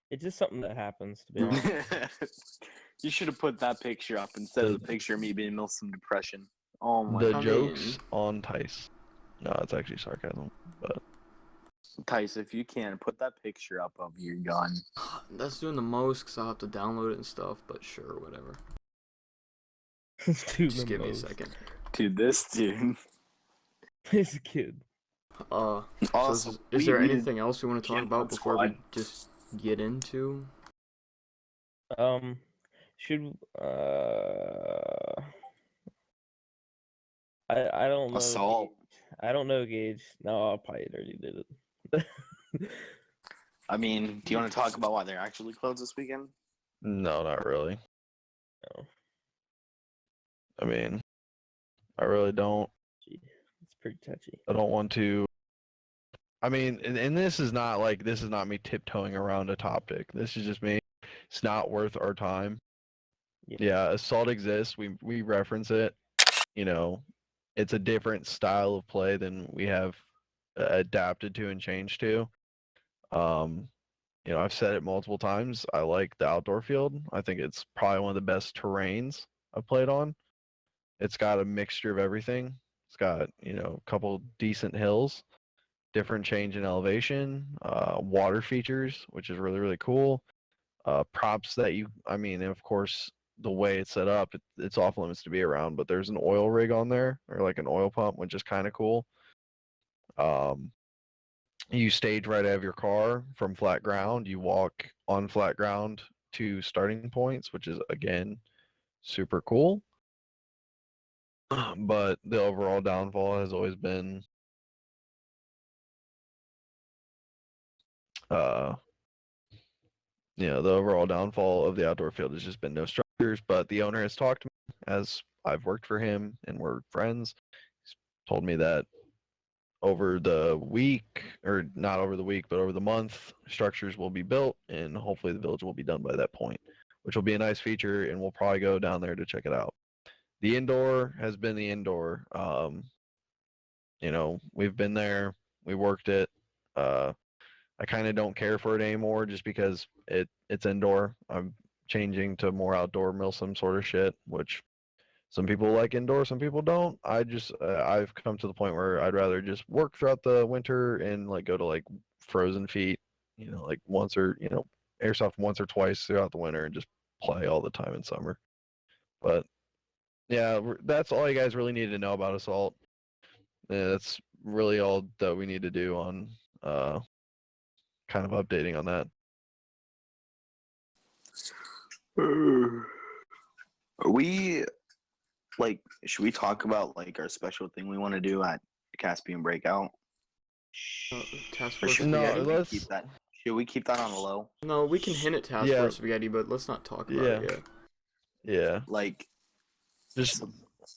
It's just something that happens, to be honest. You should have put that picture up instead of the picture of me being in some depression. Oh my the god. jokes on Tice. No, it's actually sarcasm. But Tice, if you can, put that picture up of your gun. That's doing the most because I'll have to download it and stuff, but sure, whatever. Dude, Just give me a second. Dude, this dude. This kid. So Also, is we there need anything else we want to talk Gym about before we squad. just get into? Should I don't know. assault. I don't know, Gage. No, I probably already did it. I mean, do you want to talk about why they're actually closed this weekend? No, not really. No, I mean, I really don't. gee, it's pretty touchy. I don't want to. I mean, and this is not me tiptoeing around a topic. This is just me. It's not worth our time. Yeah. Yeah, assault exists. We reference it. You know, it's a different style of play than we have adapted to and changed to. Um, I've said it multiple times. I like the outdoor field. I think it's probably one of the best terrains I've played on. It's got a mixture of everything. It's got, a couple decent hills, different change in elevation, water features, which is really, really cool. Props that and of course, the way it's set up, it's off limits to be around, but there's an oil rig on there, or like an oil pump, which is kind of cool. You stage right out of your car from flat ground. You walk on flat ground to starting points, which is, again, super cool. But the overall downfall has always been the overall downfall of the outdoor field has just been no structures. But the owner has talked to me, as I've worked for him and we're friends. He's told me that over the week, or not over the week, but over the month, structures will be built, and hopefully the village will be done by that point, which will be a nice feature, and we'll probably go down there to check it out. The indoor has been the indoor. We've been there, we worked it. I kind of don't care for it anymore just because it's indoor. I'm changing to more outdoor Milsim sort of shit, which some people like indoor, some people don't. I've come to the point where I'd rather just work throughout the winter and like go to like frozen feet, like once or airsoft once or twice throughout the winter and just play all the time in summer. But yeah, that's all you guys really need to know about assault. Yeah, that's really all that we need to do on kind of updating on that. Are we should we talk about like our special thing we want to do at Caspian Breakout? Task Or Force should No, Spaghetti? we let's. keep that? Should we keep that on the low? No, we can hint at Task Yeah. Force Spaghetti, but let's not talk about it yet. Yeah. Like, Just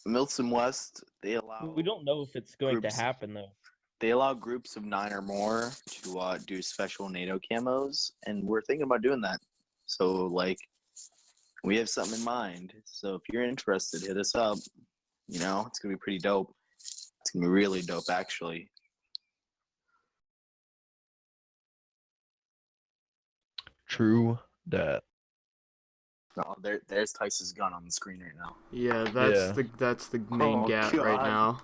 Milton West, they allow. We don't know if it's going Groups. to happen though. They allow groups of 9 or more to do special NATO camos, and we're thinking about doing that. So, like, we have something in mind. So, if you're interested, hit us up. It's gonna be pretty dope. It's gonna be really dope, actually. true that. No, there's Tice's gun on the screen right now. Yeah, Yeah. that's the main Oh, gap right God. now.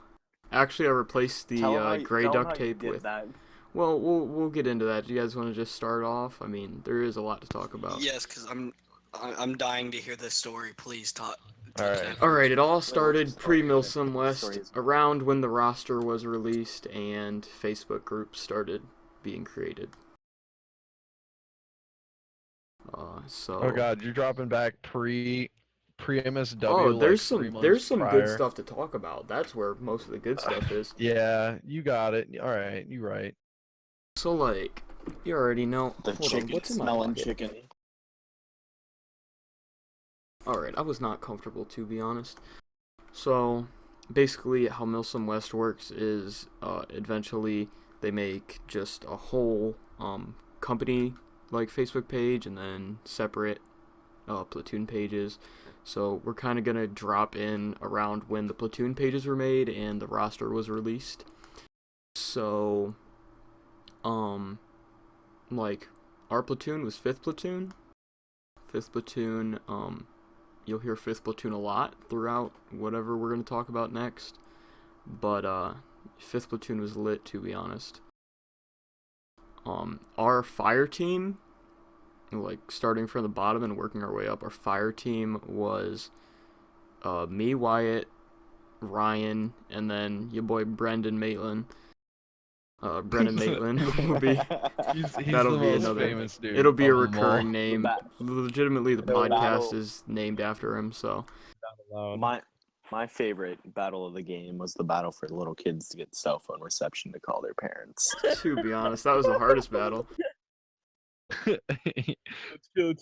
Actually, I replaced the gray duct how you tape did with. that. Well, we'll get into that. Do you guys want to just start off? I mean, there is a lot to talk about. Yes, because I'm dying to hear this story. Please talk. All right. All right, it all started just- pre-Milsim the West, story is- around when the roster was released and Facebook groups started being created. So. Oh God, you're dropping back pre MSW. Oh, there's like 3 some months good prior. stuff to talk about. That's where most of the good stuff is. Yeah, you got it. All right, you're right. So like, you already know. The Hold on, chicken what's in my smelling pocket? chicken. Alright, I was not comfortable, to be honest. So, basically, how Milsim West works is, eventually, they make just a whole, company, like, Facebook page, and then separate, platoon pages. So, we're kind of gonna drop in around when the platoon pages were made and the roster was released. So, like, our platoon was 5th Platoon. 5th Platoon, you'll hear 5th Platoon a lot throughout whatever we're going to talk about next. But 5th Platoon was lit, to be honest. Our fire team, like starting from the bottom and working our way up, our fire team was me, Wyatt, Ryan, and then your boy Brendan Maitland. Brendan Maitland will be. He's That'll the be most another. famous dude. It'll be a of them all. recurring name. Legitimately, the podcast battle- is named after him. So My favorite battle of the game was the battle for little kids to get cell phone reception to call their parents. to be honest, that was the hardest battle. Chill.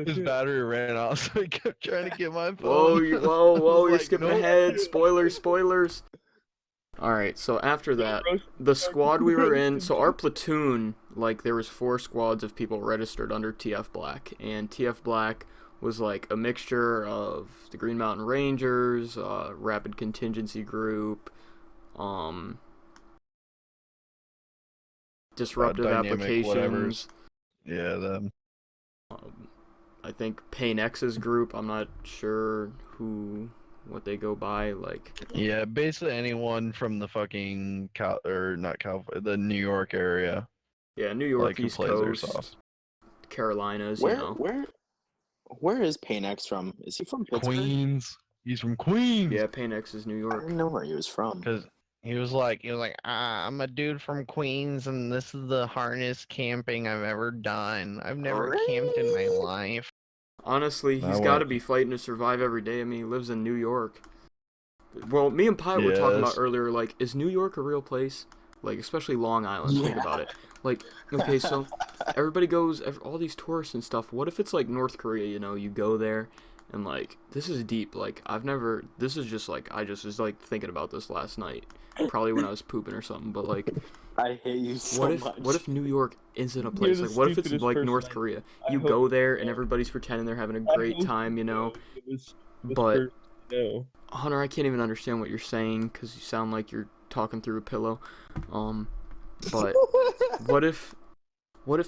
His battery ran out, so he kept trying to get my phone. Whoa, you're like, skipping nope. ahead. Spoilers. All right, so after that, the squad we were in, so our platoon, like, there was 4 squads of people registered under TF Black, and TF Black was like a mixture of the Green Mountain Rangers, Rapid Contingency Group, Disruptive Dynamic Applications. whatevers. Yeah, them. I think Pain X's group. I'm not sure what they go by. Like, Yeah, basically anyone from the fucking the New York area. yeah, New York, Like, who East plays Airsoft. Coast, Carolinas. Where is Payne X from? Is he from Pittsburgh? Queens. He's from Queens. Yeah, Pain X is New I York. didn't know where he was from. Because he was like, I'm a dude from Queens, and this is the hardest camping I've ever done. I've never camped in my life. Honestly, he's No got way. to be fighting to survive every day. I mean, he lives in New York. Well, me and Pyatt were talking about Yes. earlier, like, is New York a real place? Like, especially Long Island. Think about it. Like, okay, so everybody goes, all these tourists and stuff. What if it's like North Korea? You know, you go there, and like, this is deep. Like, this is just like, I just was like thinking about this last night. Probably when I was pooping or something. But like, I hate you so much. what if New York isn't a place? the Like, what if it's stupidest like person North I- Korea? I You hope go there you and know. everybody's pretending they're having a I great hope time, you know. This But person, no. Hunter, I can't even understand what you're saying because you sound like you're talking through a pillow. But what if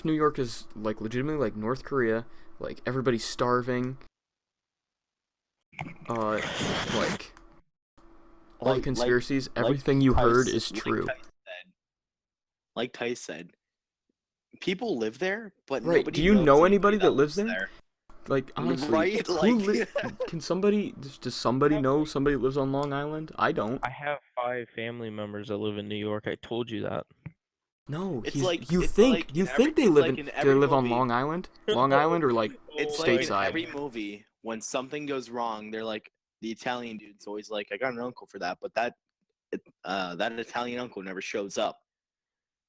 New York is like legitimately like North Korea? Like, everybody's starving. Like all the Like- conspiracies, like everything you heard Tice- is true. Like Tice said, people live there, but Right, nobody do you knows know anybody that lives lives there? Like, honestly, Right? who Like- can somebody? Does somebody know somebody that lives on Long Island? I don't. I have 5 family members that live in New York. I told you that. No, It's he's, like- you it's think like you in think every- they it's live like in in they every live on movie. Long Island, Long Island, or like It's Oh, like in stateside. every movie when something goes wrong, they're like the Italian dude's always like, "I got an uncle for that," but that Italian uncle never shows up.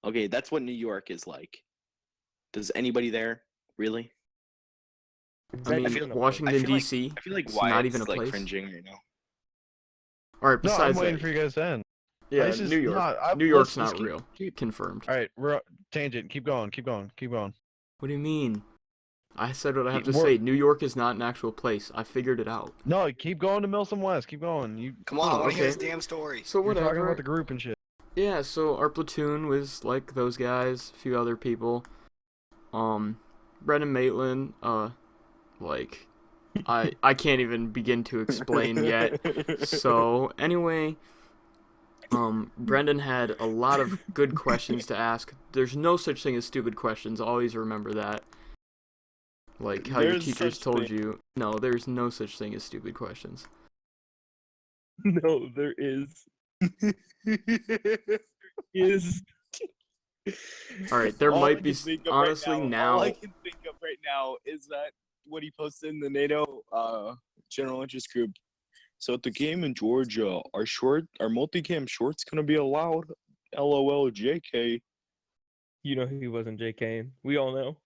Okay, that's what New York is like. Does anybody there really? I mean, feel- Washington I feel like- D.C. I feel like It's not even a like place. cringing right now. All right, No, I'm besides waiting that, for you guys to end. yeah, This is New York. not- New York's let's not keep- real. keep- Confirmed. All right, we're tangent. Keep going. What do you mean? I said what I have to We're- say. New York is not an actual place. I figured it out. No, keep going to Milsom West. Keep going. Come on, I Oh, want to hear okay. this damn story. So You're talking whatever. about the group and shit. Yeah, so our platoon was like those guys, a few other people. Brendan Maitland, like, I can't even begin to explain yet. So anyway, Brendan had a lot of good questions to ask. There's no such thing as stupid questions. Always remember that. Like how your There's teachers such told thing. you. No, there's no such thing as stupid questions. No, there is. Is. All right, there All I might be can think of right honestly All now. I can think of right now is that what he posted in the NATO general interest group. So at the game in Georgia, are multicam shorts gonna be allowed? LOL, JK. You know he wasn't JK. We all know.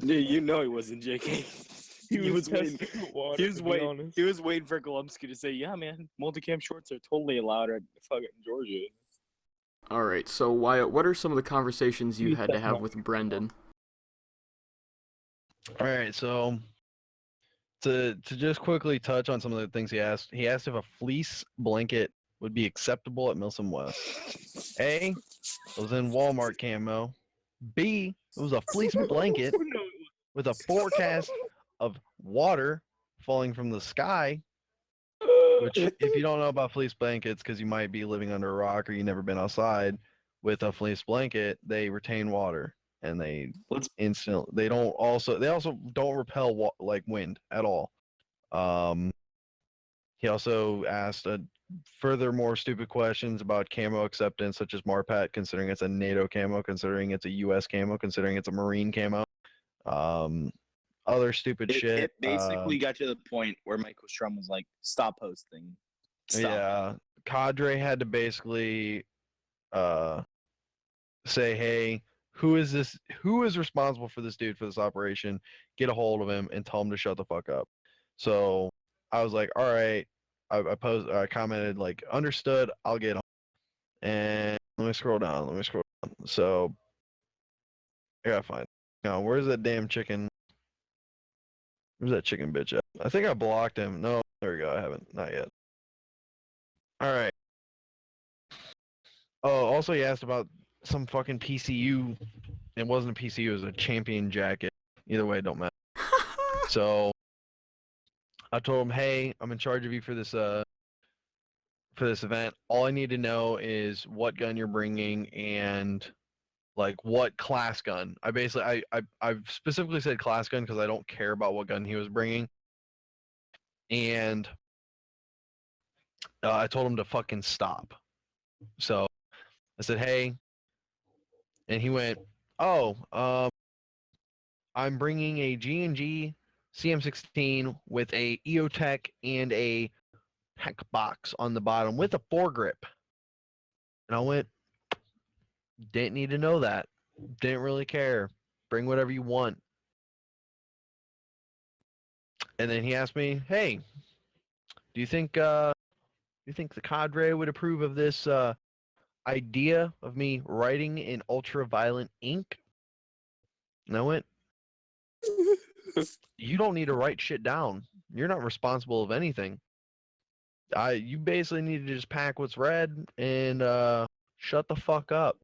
Yeah, you know he wasn't JK. He was waiting. testing the water, He was to be waiting. honest. He was waiting for Golumsky to say, "Yeah, man, multicam shorts are totally allowed at fucking Georgia." All right, so Wyatt, what are some of the conversations you You had to said have no. with Brendan? All right, so to just quickly touch on some of the things he asked if a fleece blanket would be acceptable at Milsom West. A, it was in Walmart camo. B, it was a fleece blanket No, with a forecast of water falling from the sky. Which, if you don't know about fleece blankets, because you might be living under a rock or you've never been outside, with a fleece blanket, they retain water and they also don't repel like wind at all. He also asked furthermore stupid questions about camo acceptance, such as Marpat, considering it's a NATO camo, considering it's a U.S. camo, considering it's a Marine camo. Other stupid shit. It basically got to the point where Michael Strum was like, "Stop posting." Stop. Yeah, Cadre had to basically say, "Hey, who is this? Who is responsible for this dude for this operation? Get a hold of him and tell him to shut the fuck up." So I was like, "All right." I commented like, "Understood. I'll get him." And let me scroll down. Let me scroll down. So I gotta find. Now, where's that damn chicken? Where's that chicken bitch at? I think I blocked him. No, there we go. I haven't. Not yet. All right. Oh, also he asked about some fucking PCU. It wasn't a PCU. It was a champion jacket. Either way, it don't matter. So I told him, hey, I'm in charge of you for this event. All I need to know is what gun you're bringing and like what class gun. I basically I've specifically said class gun because I don't care about what gun he was bringing. And I told him to fucking stop. So I said, hey, and he went, oh, I'm bringing a G&G CM16 with a EOTech and a heck box on the bottom with a foregrip. And I went, didn't need to know that. Didn't really care. Bring whatever you want. And then he asked me, hey, do you think the cadre would approve of this idea of me writing in ultraviolet ink? And I went, you don't need to write shit down. You're not responsible of anything. You basically need to just pack what's red and shut the fuck up.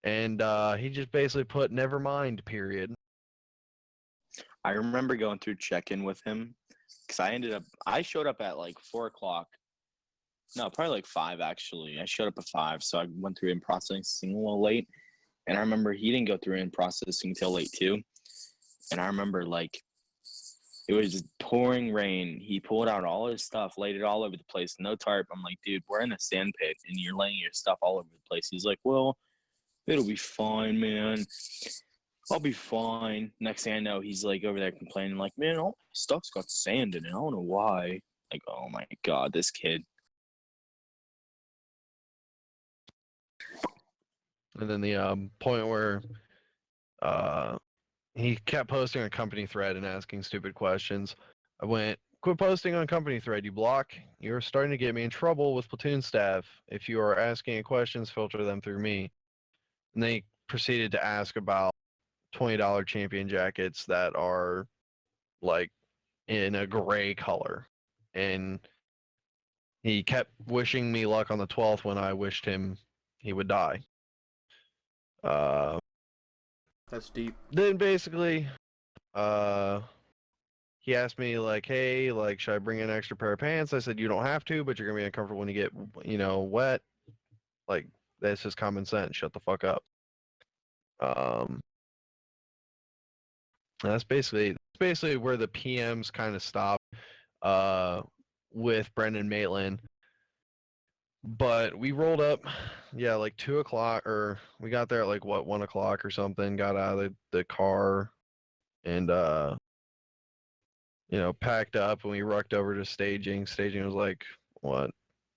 And he just basically put never mind, period. I remember going through check-in with him because I showed up at like 4:00. No, probably like 5 actually. I showed up at 5, so I went through in processing a little late. And I remember he didn't go through in processing till late too. And I remember like it was just pouring rain. He pulled out all his stuff, laid it all over the place, no tarp. I'm like, dude, we're in a sand pit and you're laying your stuff all over the place. He's like, well, it'll be fine, man. I'll be fine. Next thing I know, he's like over there complaining, like, man, all my stuff's got sand in it. I don't know why. Like, oh my God, this kid. And then the point where he kept posting on company thread and asking stupid questions. I went, quit posting on company thread, you block. You're starting to get me in trouble with platoon staff. If you are asking questions, filter them through me. And they proceeded to ask about $20 champion jackets that are like in a gray color. And he kept wishing me luck on the 12th when I wished him he would die. That's deep. Then basically, he asked me like, hey, like, should I bring an extra pair of pants? I said, you don't have to, but you're gonna be uncomfortable when you get, wet. Like, that's just common sense. Shut the fuck up. That's basically where the PMs kind of stop with Brendan Maitland. But we rolled up, yeah, like 2:00, or we got there at like 1:00 or something. Got out of the car, and packed up, and we rucked over to staging. Staging was like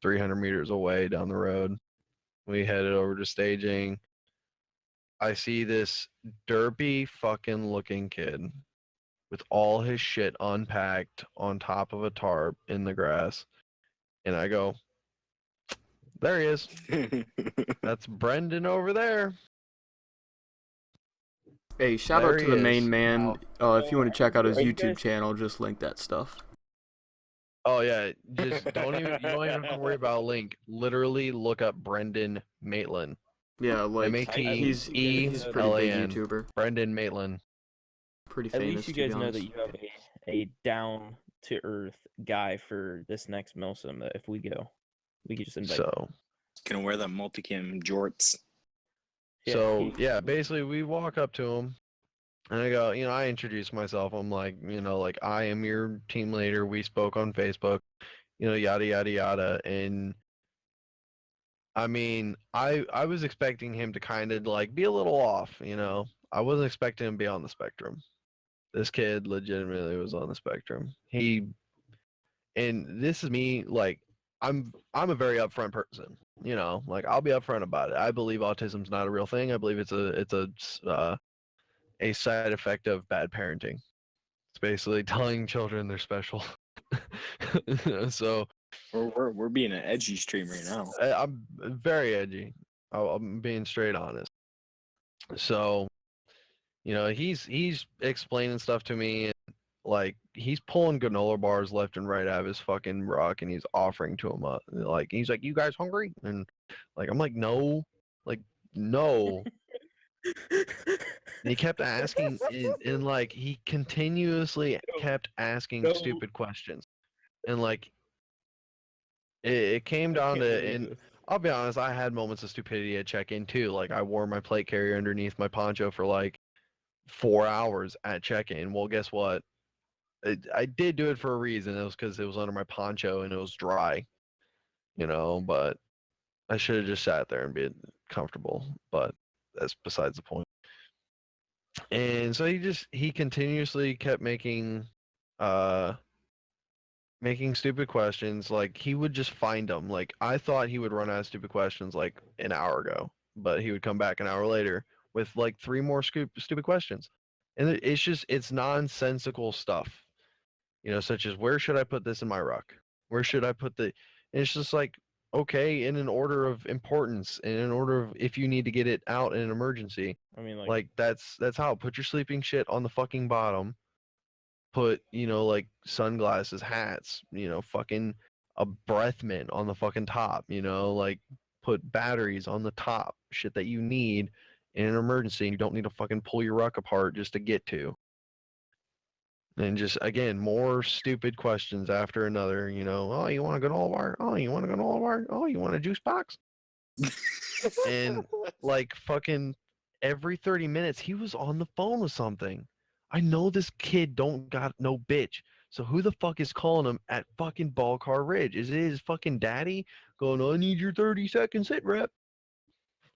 300 meters away down the road. We headed over to staging. I see this derpy fucking looking kid with all his shit unpacked on top of a tarp in the grass. And I go, there he is. That's Brendan over there. Hey, shout There out to he the is. main man. If you want to check out his Are you YouTube guys- channel, just link that stuff. Oh yeah, just you don't even have to worry about a link. Literally look up Brendan Maitland. Yeah, like he's a pretty big M-A-T-E-L-A-N. YouTuber, Brendan Maitland. pretty At famous least you to guys be know honest. that you have a down to earth guy for this next Milsim. That if we go, we could just invite. So Gonna wear the multicam jorts. Yeah, basically we walk up to him and I go, I introduce myself. I'm like, like I am your team leader. We spoke on Facebook. yada yada yada. And I mean, I was expecting him to kind of like be a little off. I wasn't expecting him to be on the spectrum. This kid legitimately was on the spectrum. And this is me, like, I'm a very upfront person. Like, I'll be upfront about it. I believe autism's not a real thing. I believe it's a side effect of bad parenting. It's basically telling children they're special. So We're being an edgy stream right now. I'm very edgy. I'm being straight honest. So he's explaining stuff to me, and like he's pulling granola bars left and right out of his fucking rock, and he's offering to him up. Like he's like, "You guys hungry?" And like I'm like, "No," like no. And he kept asking, and like he continuously kept asking No. stupid questions, and like it came I down can't to, believe and this. I'll be honest, I had moments of stupidity at check-in too. Like I wore my plate carrier underneath my poncho for like 4 hours at check-in. Well, guess what? I did do it for a reason. It was because it was under my poncho and it was dry, but I should have just sat there and been comfortable. But that's besides the point. And so he continuously kept uh making stupid questions. Like he would just find them. Like I thought he would run out of stupid questions like an hour ago, but he would come back an hour later with like three more stupid questions. And it's nonsensical stuff, such as where should I put this in my ruck? Where should I put the? And it's just like, okay, in an order of importance, and in an order of if you need to get it out in an emergency. I mean, Like that's how. Put your sleeping shit on the fucking bottom. Put like sunglasses, hats, fucking a breath mint on the fucking top. Like put batteries on the top. Shit that you need in an emergency, and you don't need to fucking pull your ruck apart just to get to. And just again, more stupid questions after another. Oh, you want a granola bar? Oh, you want a granola bar? Oh, you want a juice box? And like fucking every 30 minutes, he was on the phone with something. I know this kid don't got no bitch. So who the fuck is calling him at fucking Ballcar Ridge? Is it his fucking daddy going, I need your 30-second sit rep?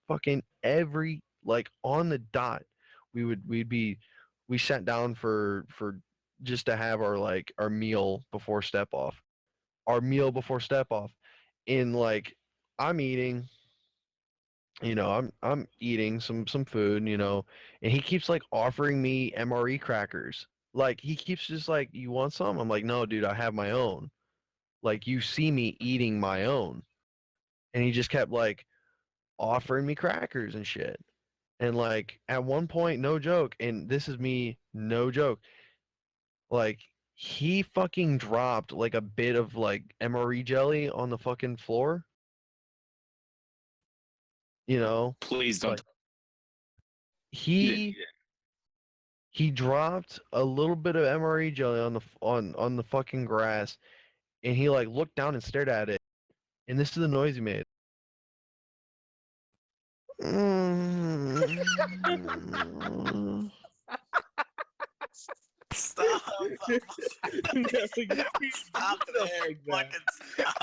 Fucking every like on the dot, we sat down for just to have our meal before step off. Our meal before step off. And like I'm eating, I'm eating some food, and he keeps like offering me MRE crackers. Like he keeps just like, you want some? I'm like, no, dude, I have my own. Like you see me eating my own. And he just kept like offering me crackers and shit. And like at one point, no joke, and this is me, no joke, like he fucking dropped like a bit of like MRE jelly on the fucking floor. Please don't. Like he he dropped a little bit of MRE jelly on the fucking grass, and he like looked down and stared at it, and this is the noise he made. Stop. No, you Stop stuff there. like that.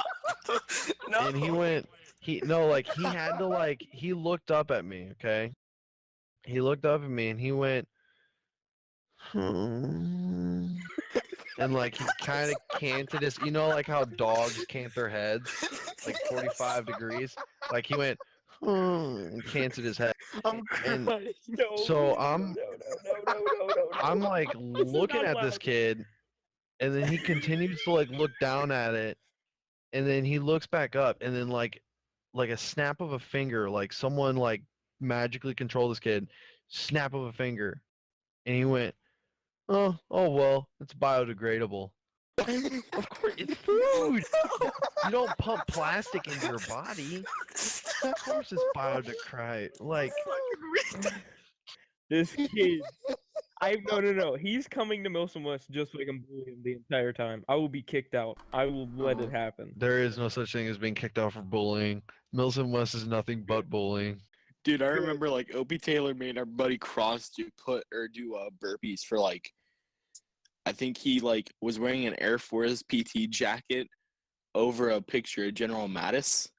Fucking stop. No. And he went, he had to like, he looked up at me, okay? He looked up at me and he went, and like he kind of canted his, like how dogs cant their heads, like 45 degrees. Like he went, and canted his head. I'm And crying. No, so no. I'm like This is looking not at this allowed. kid, and then he continues to like look down at it, and then he looks back up, and then like a snap of a finger, like someone like magically control this kid, snap of a finger, and he went, oh well, it's biodegradable. Of course, it's food. You don't pump plastic into your body. Of course, it's biodegradable. Like, This kid. No. He's coming to Milson West just so I can bully him the entire time. I will be kicked out. I will let it happen. there is no such thing as being kicked out for bullying. Milson West is nothing but bullying. Dude, I remember like Opie Taylor made our buddy Cross do burpees for like, I think he like was wearing an Air Force PT jacket over a picture of General Mattis.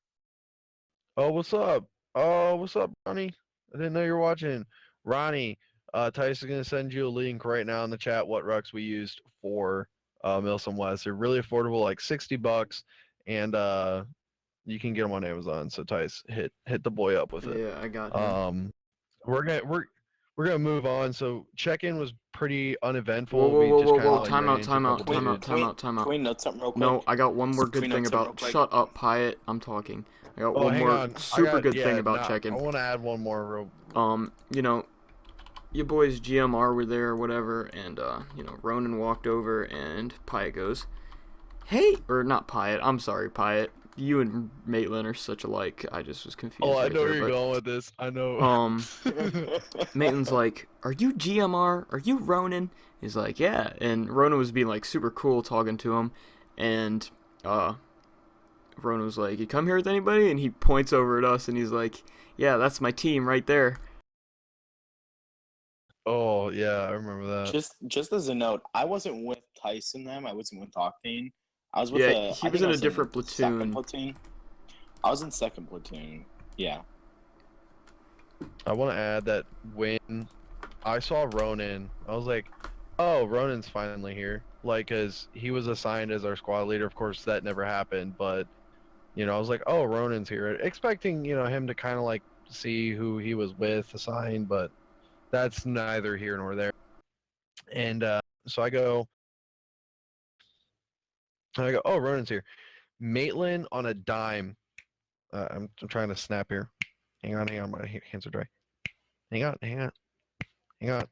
Oh, what's up? Oh, what's up, Ronnie? I didn't know you were watching. Ronnie, Tice is gonna send you a link right now in the chat. What rucks we used for Milsom West? They're really affordable, like $60, and you can get them on Amazon. So Tice, hit the boy up with it. Yeah, I got him. We're gonna move on. So check-in was pretty uneventful. Whoa, whoa, We whoa, just whoa, kind of whoa! like Time ran out, into time a out, couple time out, dudes. time out, time out. Can we note something real quick? No, I got one more good Can we thing note something about. real quick? Shut up, Pyatt. I'm talking. I got Oh, one hang more on. super good thing about I check-in. want to add one more real. You know, your boys GMR were there or whatever, and Ronan walked over, and Pyatt goes, "Hey," or not Pyatt. I'm sorry, Pyatt. You and Maitland are such alike. I just was confused. Oh, I right know there, where you're but, going with this. I know. Maitland's like, "Are you GMR? Are you Ronan?" He's like, "Yeah." And Ronan was being like super cool talking to him, and Ronan was like, "You come here with anybody?" And he points over at us, and he's like, "Yeah, that's my team right there." Oh yeah, I remember that. Just as a note, I wasn't with Tyson them. I wasn't with Octane. I was with Yeah, he I was think in I a different second platoon. platoon. I was in second platoon. Yeah. I want to add that when I saw Ronan, I was like, "Oh, Ronan's finally here!" Like, cause he was assigned as our squad leader. Of course, that never happened. But I was like, "Oh, Ronan's here," expecting him to kind of like see who he was with assigned, but that's neither here nor there. And so I go, "Oh, Ronan's here." Maitland on a dime. I'm trying to snap here. Hang on, my hands are dry. Hang on.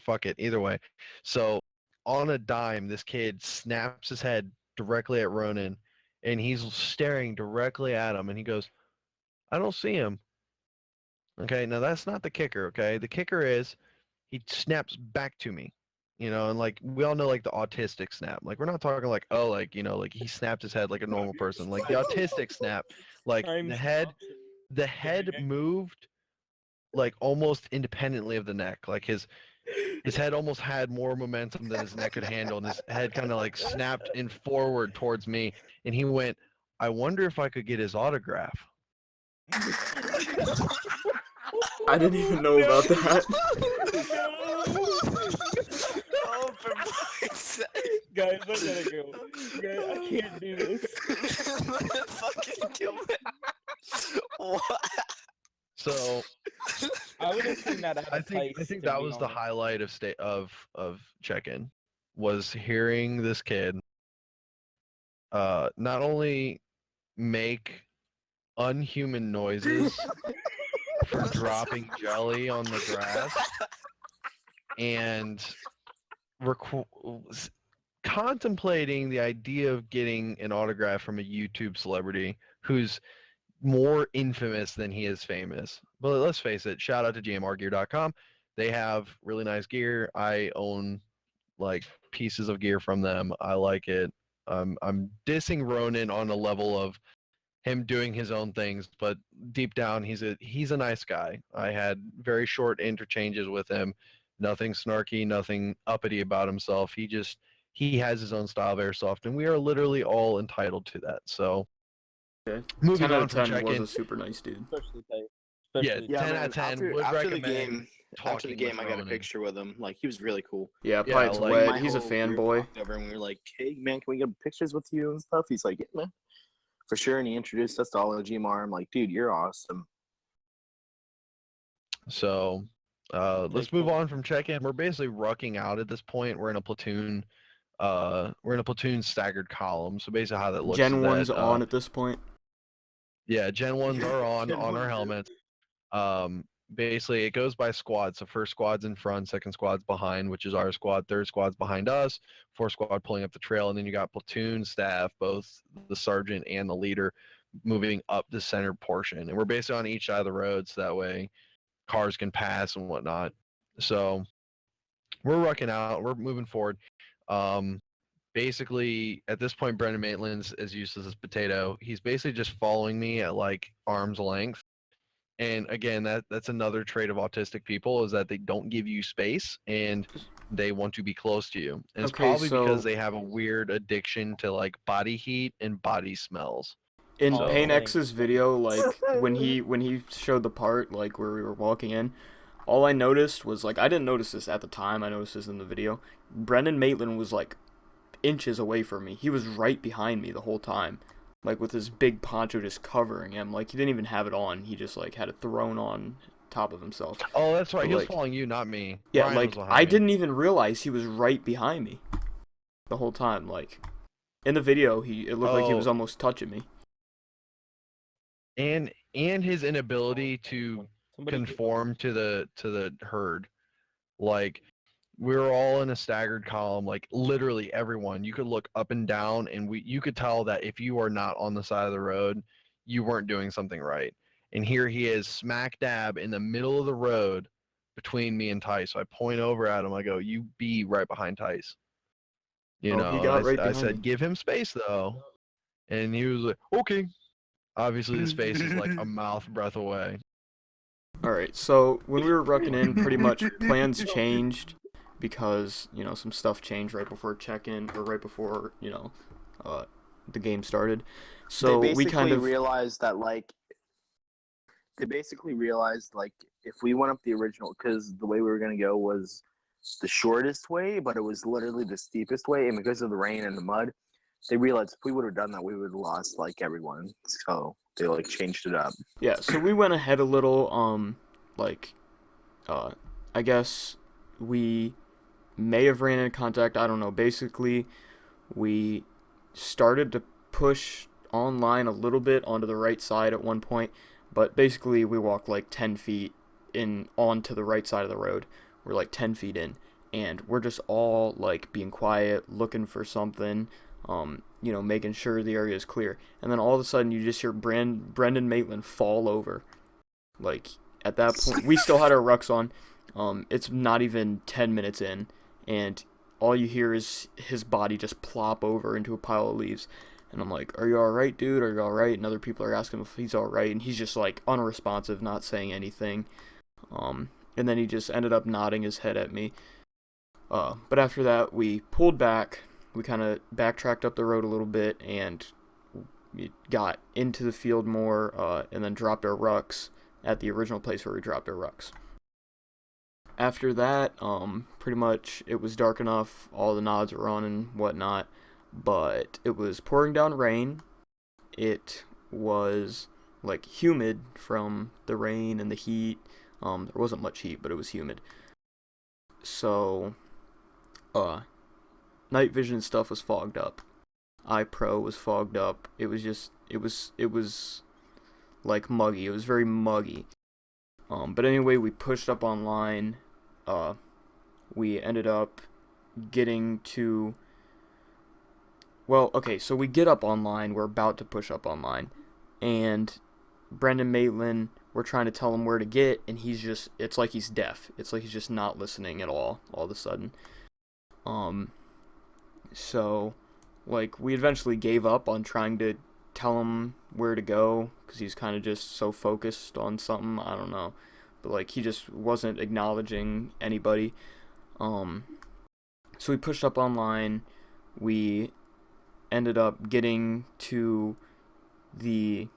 Fuck it. Either way. So on a dime, this kid snaps his head directly at Ronan, and he's staring directly at him, and he goes, "I don't see him." Okay, now that's not the kicker. Okay, the kicker is he snaps back to me. And like we all know, like the autistic snap. Like we're not talking like, oh, like like he snapped his head like a normal person. Like the autistic snap, like the head moved like almost independently of the neck. Like his head almost had more momentum than his neck could handle, and his head kind of like snapped in forward towards me, and he went, "I wonder if I could get his autograph." I didn't even know about that. Oh, for fuck's sake. Guys, I gotta go. Guys, I can't do this. Fucking kill me. What? So I would have seen that out I of think Tice, to that be was the honest. highlight of check-in, was hearing this kid not only make unhuman noises for dropping jelly on the grass and contemplating the idea of getting an autograph from a YouTube celebrity who's more infamous than he is famous. But let's face it, shout out to gmrgear.com. They have really nice gear. I own like pieces of gear from them. I like it. I'm dissing Ronan on a level of him doing his own things, but deep down he's a nice guy. I had very short interchanges with him. Nothing snarky, nothing uppity about himself. He has his own style of airsoft, and we are literally all entitled to that. So Okay. moving 10 out on of from 10 was check-in. a super nice dude. Especially Tice. Yeah, Especially Yeah, 10 man. out of 10. After, Would after the recommend game, after the talking game, with I got a Ronan. picture with him. Like he was really cool. Yeah, Yeah, Pyatt's like- wet. My He's a whole group fanboy. walked over and we were like, "Hey, man, can we get pictures with you and stuff?" He's like, "Yeah, man, for sure." And he introduced us to all of GMR. I'm like, "Dude, you're awesome." So let's move on from check-in. We're basically rucking out at this point. We're in a platoon. We're in a platoon staggered column. So basically, how that looks. Gen is 1's that, on at this point. Yeah, Gen 1s are on Gen our 1s. helmets. Basically, it goes by squad. So first squad's in front, second squad's behind, which is our squad. Third squad's behind us. Fourth squad pulling up the trail, and then you got platoon staff, both the sergeant and the leader, moving up the center portion. And we're basically on each side of the road, so that way cars can pass and whatnot. So we're rucking out. We're moving forward. Basically, at this point, Brendan Maitland's as useless as potato. He's basically just following me at like arm's length. And again, that's another trait of autistic people, is that they don't give you space. And they want to be close to you. And it's Okay, probably because so- they have a weird addiction to like body heat and body smells. In So- Pain X's video, like when he showed the part like where we were walking in, all I noticed was like I didn't notice this at the time. I noticed this in the video. Brendan Maitland was like inches away from me. He was right behind me the whole time, like with his big poncho just covering him. Like he didn't even have it on. He just like had it thrown on top of himself. Oh, that's right. But, He was like- following you, not me. Yeah, Ryan like was behind I me. didn't even realize he was right behind me the whole time. Like in the video, it looked like he was Oh. almost touching me. And his inability to Somebody conform to the herd. Like we were all in a staggered column, like literally everyone. You could look up and down, and you could tell that if you are not on the side of the road, you weren't doing something right. And here he is, smack dab in the middle of the road between me and Tice. So I point over at him. I go, "You be right behind Tice." You Oh, know, he and got right I behind said, me. "Give him space, though." And he was like, "Okay." Obviously, the space is like a mouth breath away. Alright, so when we were rucking in, pretty much plans changed because, you know, some stuff changed right before check-in, or right before, you know, the game started. So they we basically kind of... realized that if we went up the original, because the way we were gonna go was the shortest way, but it was literally the steepest way, and because of the rain and the mud, they realized if we would have done that, we would have lost like everyone. So they like changed it up. Yeah, so we went ahead a little, I guess we may have ran into contact, I don't know. Basically, we started to push online a little bit onto the right side at one point, but basically we walked like 10 feet in onto the right side of the road. We're like 10 feet in, and we're just all like being quiet, looking for something, you know, making sure the area is clear. And then all of a sudden you just hear Brendan Maitland fall over. Like at that point, we still had our rucks on. It's not even 10 minutes in, and all you hear is his body just plop over into a pile of leaves. And I'm like, "Are you alright, dude? Are you alright?" And other people are asking him if he's alright, and he's just like unresponsive, not saying anything. And then he just ended up nodding his head at me. But after that, we pulled back. We kind of backtracked up the road a little bit, and we got into the field more, and then dropped our rucks at the original place where we dropped our rucks. After that, pretty much it was dark enough, all the nods were on and whatnot, but it was pouring down rain. It was like humid from the rain and the heat. There wasn't much heat, but it was humid. So, night vision stuff was fogged up. iPro was fogged up. It was like muggy. It was very muggy. But anyway, we pushed up online. We ended up getting to... Well, okay, so we get up online. We're about to push up online. And Brendan Maitland, we're trying to tell him where to get, and he's just... It's like he's deaf. It's like he's just not listening at all of a sudden. So, like, we eventually gave up on trying to tell him where to go, because he's kind of just so focused on something, I don't know. But, like, he just wasn't acknowledging anybody. So we pushed up online. We ended up getting to the...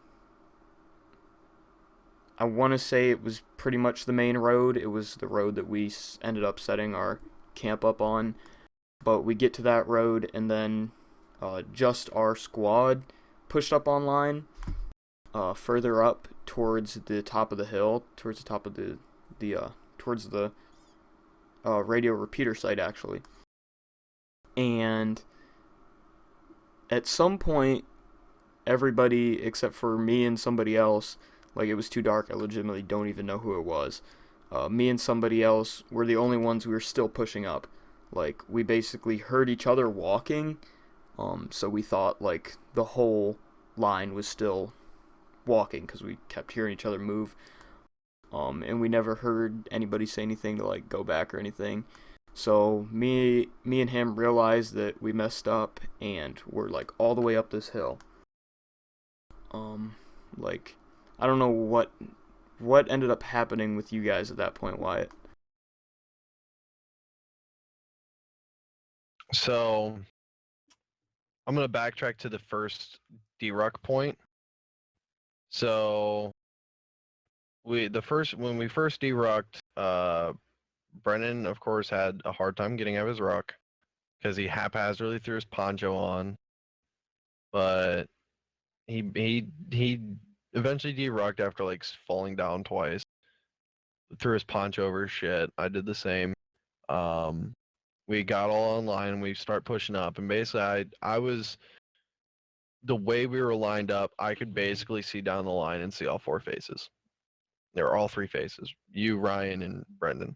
I want to say it was pretty much the main road. It was the road that we ended up setting our camp up on. But we get to that road, and then just our squad pushed up online, further up towards the top of the hill, towards the top of towards the radio repeater site, actually. And at some point, everybody except for me and somebody else, like, it was too dark, I legitimately don't even know who it was. Me and somebody else were the only ones we were still pushing up. Like, we basically heard each other walking, so we thought, like, the whole line was still walking, because we kept hearing each other move, and we never heard anybody say anything to, like, go back or anything. So me and him realized that we messed up, and we're, like, all the way up this hill. Like, I don't know what ended up happening with you guys at that point, Wyatt. So I'm gonna backtrack to the first D-Ruck point. So when we first D-Rucked, Brennan of course had a hard time getting out of his ruck because he haphazardly threw his poncho on, but he eventually D-Rucked after like falling down twice. Threw his poncho over his shit. I did the same. We got all online. We start pushing up, and basically, I was the way we were lined up. I could basically see down the line and see all four faces. They were all three faces. You, Ryan, and Brendan.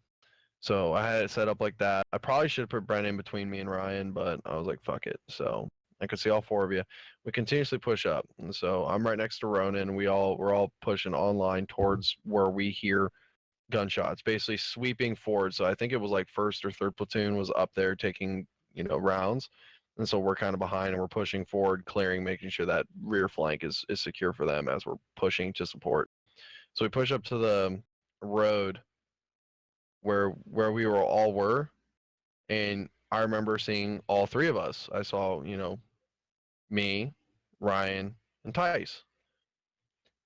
So I had it set up like that. I probably should have put Brendan between me and Ryan, but I was like, fuck it. So I could see all four of you. We continuously push up, and so I'm right next to Ronan. We're all pushing online towards where we hear gunshots, basically sweeping forward. So I think it was like first or third platoon was up there taking, rounds. And so we're kind of behind and we're pushing forward, clearing, making sure that rear flank is secure for them as we're pushing to support. So we push up to the road where we were, and I remember seeing all three of us. I saw, me, Ryan, and Tice.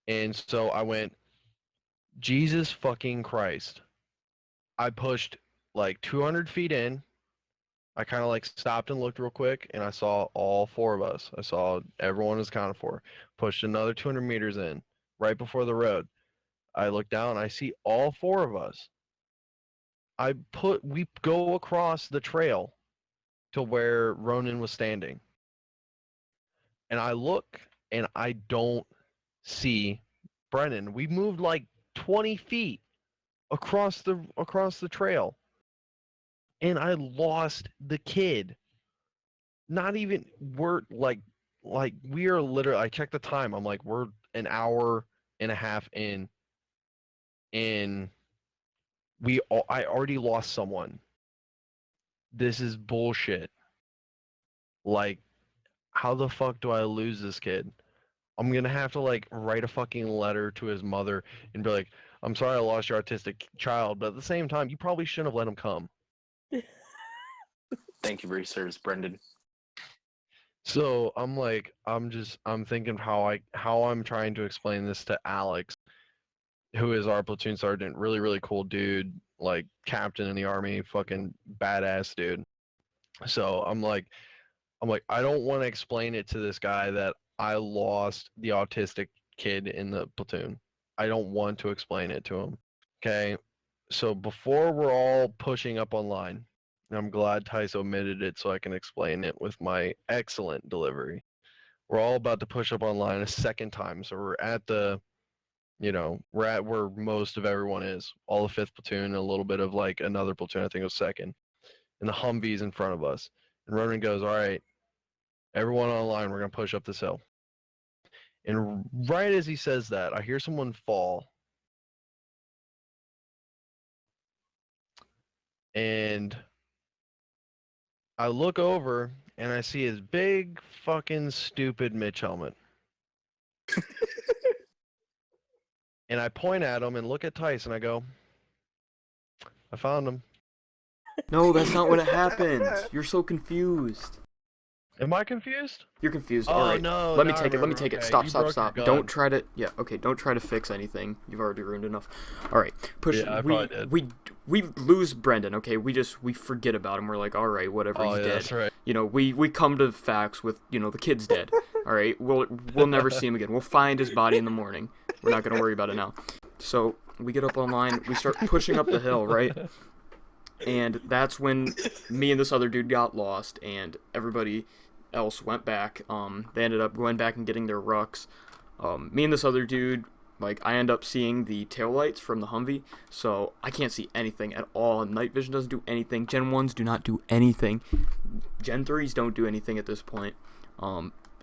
And so I went, Jesus fucking Christ. I pushed like 200 feet in. I kind of like stopped and looked real quick, and I saw all four of us. I saw everyone was accounted for. Pushed another 200 meters in, right before the road. I look down, I see all four of us. We go across the trail to where Ronan was standing. And I look, and I don't see Brennan. We moved like 20 feet across the trail. And I lost the kid. Not even we're like we are literally, I checked the time. I'm like, we're an hour and a half in, and I already lost someone. This is bullshit. Like, how the fuck do I lose this kid? I'm gonna have to like write a fucking letter to his mother and be like, I'm sorry I lost your autistic child, but at the same time, you probably shouldn't have let him come. Thank you for your service, Brendan. So I'm like, I'm thinking how I'm trying to explain this to Alex, who is our platoon sergeant, really, really cool dude, like captain in the army, fucking badass dude. So I'm like, I don't want to explain it to this guy that I lost the autistic kid in the platoon. I don't want to explain it to him. Okay. So before we're all pushing up online, and I'm glad Tice omitted it so I can explain it with my excellent delivery. We're all about to push up online a second time. So we're at we're at where most of everyone is. All the 5th platoon, a little bit of like another platoon, I think it was 2nd. And the Humvee's in front of us. And Ronan goes, all right, everyone online, we're going to push up this hill. And right as he says that, I hear someone fall. And I look over and I see his big fucking stupid Mitch helmet. And I point at him and look at Tice and I go, I found him. No, that's not what happened. You're so confused. Am I confused? You're confused. Oh, All right. no. Let me now I take it. Let me remember. take it. Okay, Stop, you stop, broke stop. your Don't gun. try to. Yeah. Okay. Don't try to fix anything. You've already ruined enough. All right. Push. Yeah, I probably did. We lose Brendan. Okay. We forget about him. We're like, all right, whatever. Oh, He's yeah, dead. that's right. We come to facts with the kid's dead. All right. We'll never see him again. We'll find his body in the morning. We're not gonna worry about it now. So we get up online. We start pushing up the hill, right? And that's when me and this other dude got lost, and everybody else went back. They ended up going back and getting their rucks. Me and this other dude, like, I end up seeing the taillights from the Humvee, so I can't see anything at all. Night vision doesn't do anything. Gen 1s do not do anything. Gen 3s don't do anything at this point.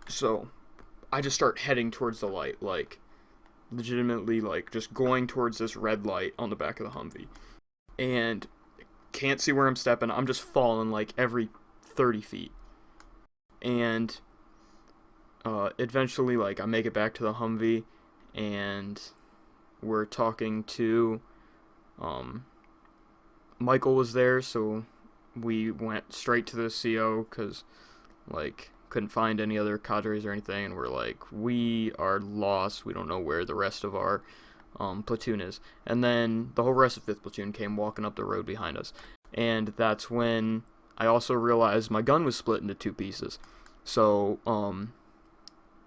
So I just start heading towards the light, like, legitimately, like, just going towards this red light on the back of the Humvee. And can't see where I'm stepping. I'm just falling, like, every 30 feet. And eventually, like, I make it back to the Humvee, and we're talking to Michael was there, so we went straight to the CO because, like, couldn't find any other cadres or anything, and we're like, we are lost. We don't know where the rest of our platoon is. And then the whole rest of 5th Platoon came walking up the road behind us. And that's when I also realized my gun was split into 2 pieces. So,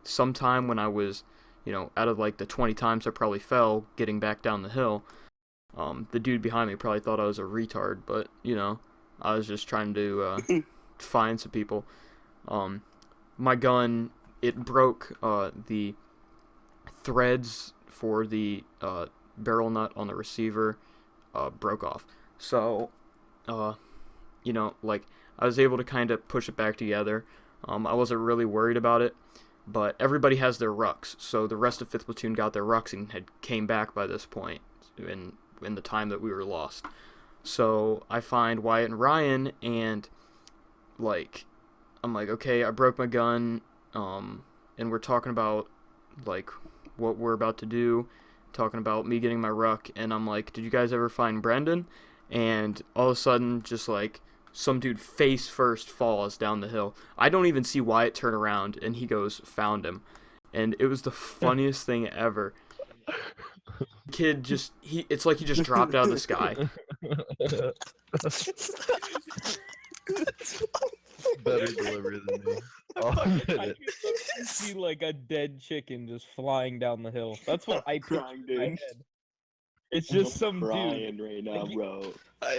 sometime when I was, out of like the 20 times I probably fell getting back down the hill, the dude behind me probably thought I was a retard, but, I was just trying to find some people. My gun, it broke the threads for the barrel nut on the receiver, broke off. So, like, I was able to kind of push it back together. I wasn't really worried about it, but everybody has their rucks, so the rest of 5th Platoon got their rucks and had came back by this point in the time that we were lost. So I find Wyatt and Ryan, and, like, I'm like, okay, I broke my gun, and we're talking about, like, what we're about to do, talking about me getting my ruck, and I'm like, did you guys ever find Brendan? And all of a sudden, just, like, some dude face first falls down the hill. I don't even see Wyatt turn around, and he goes, found him. And it was the funniest thing ever. Kid just, it's like he just dropped out of the sky. Better delivery than me. I can see like a dead chicken just flying down the hill. That's what I picture Crying, in my dude. head. It's just some dude. crying right now, bro.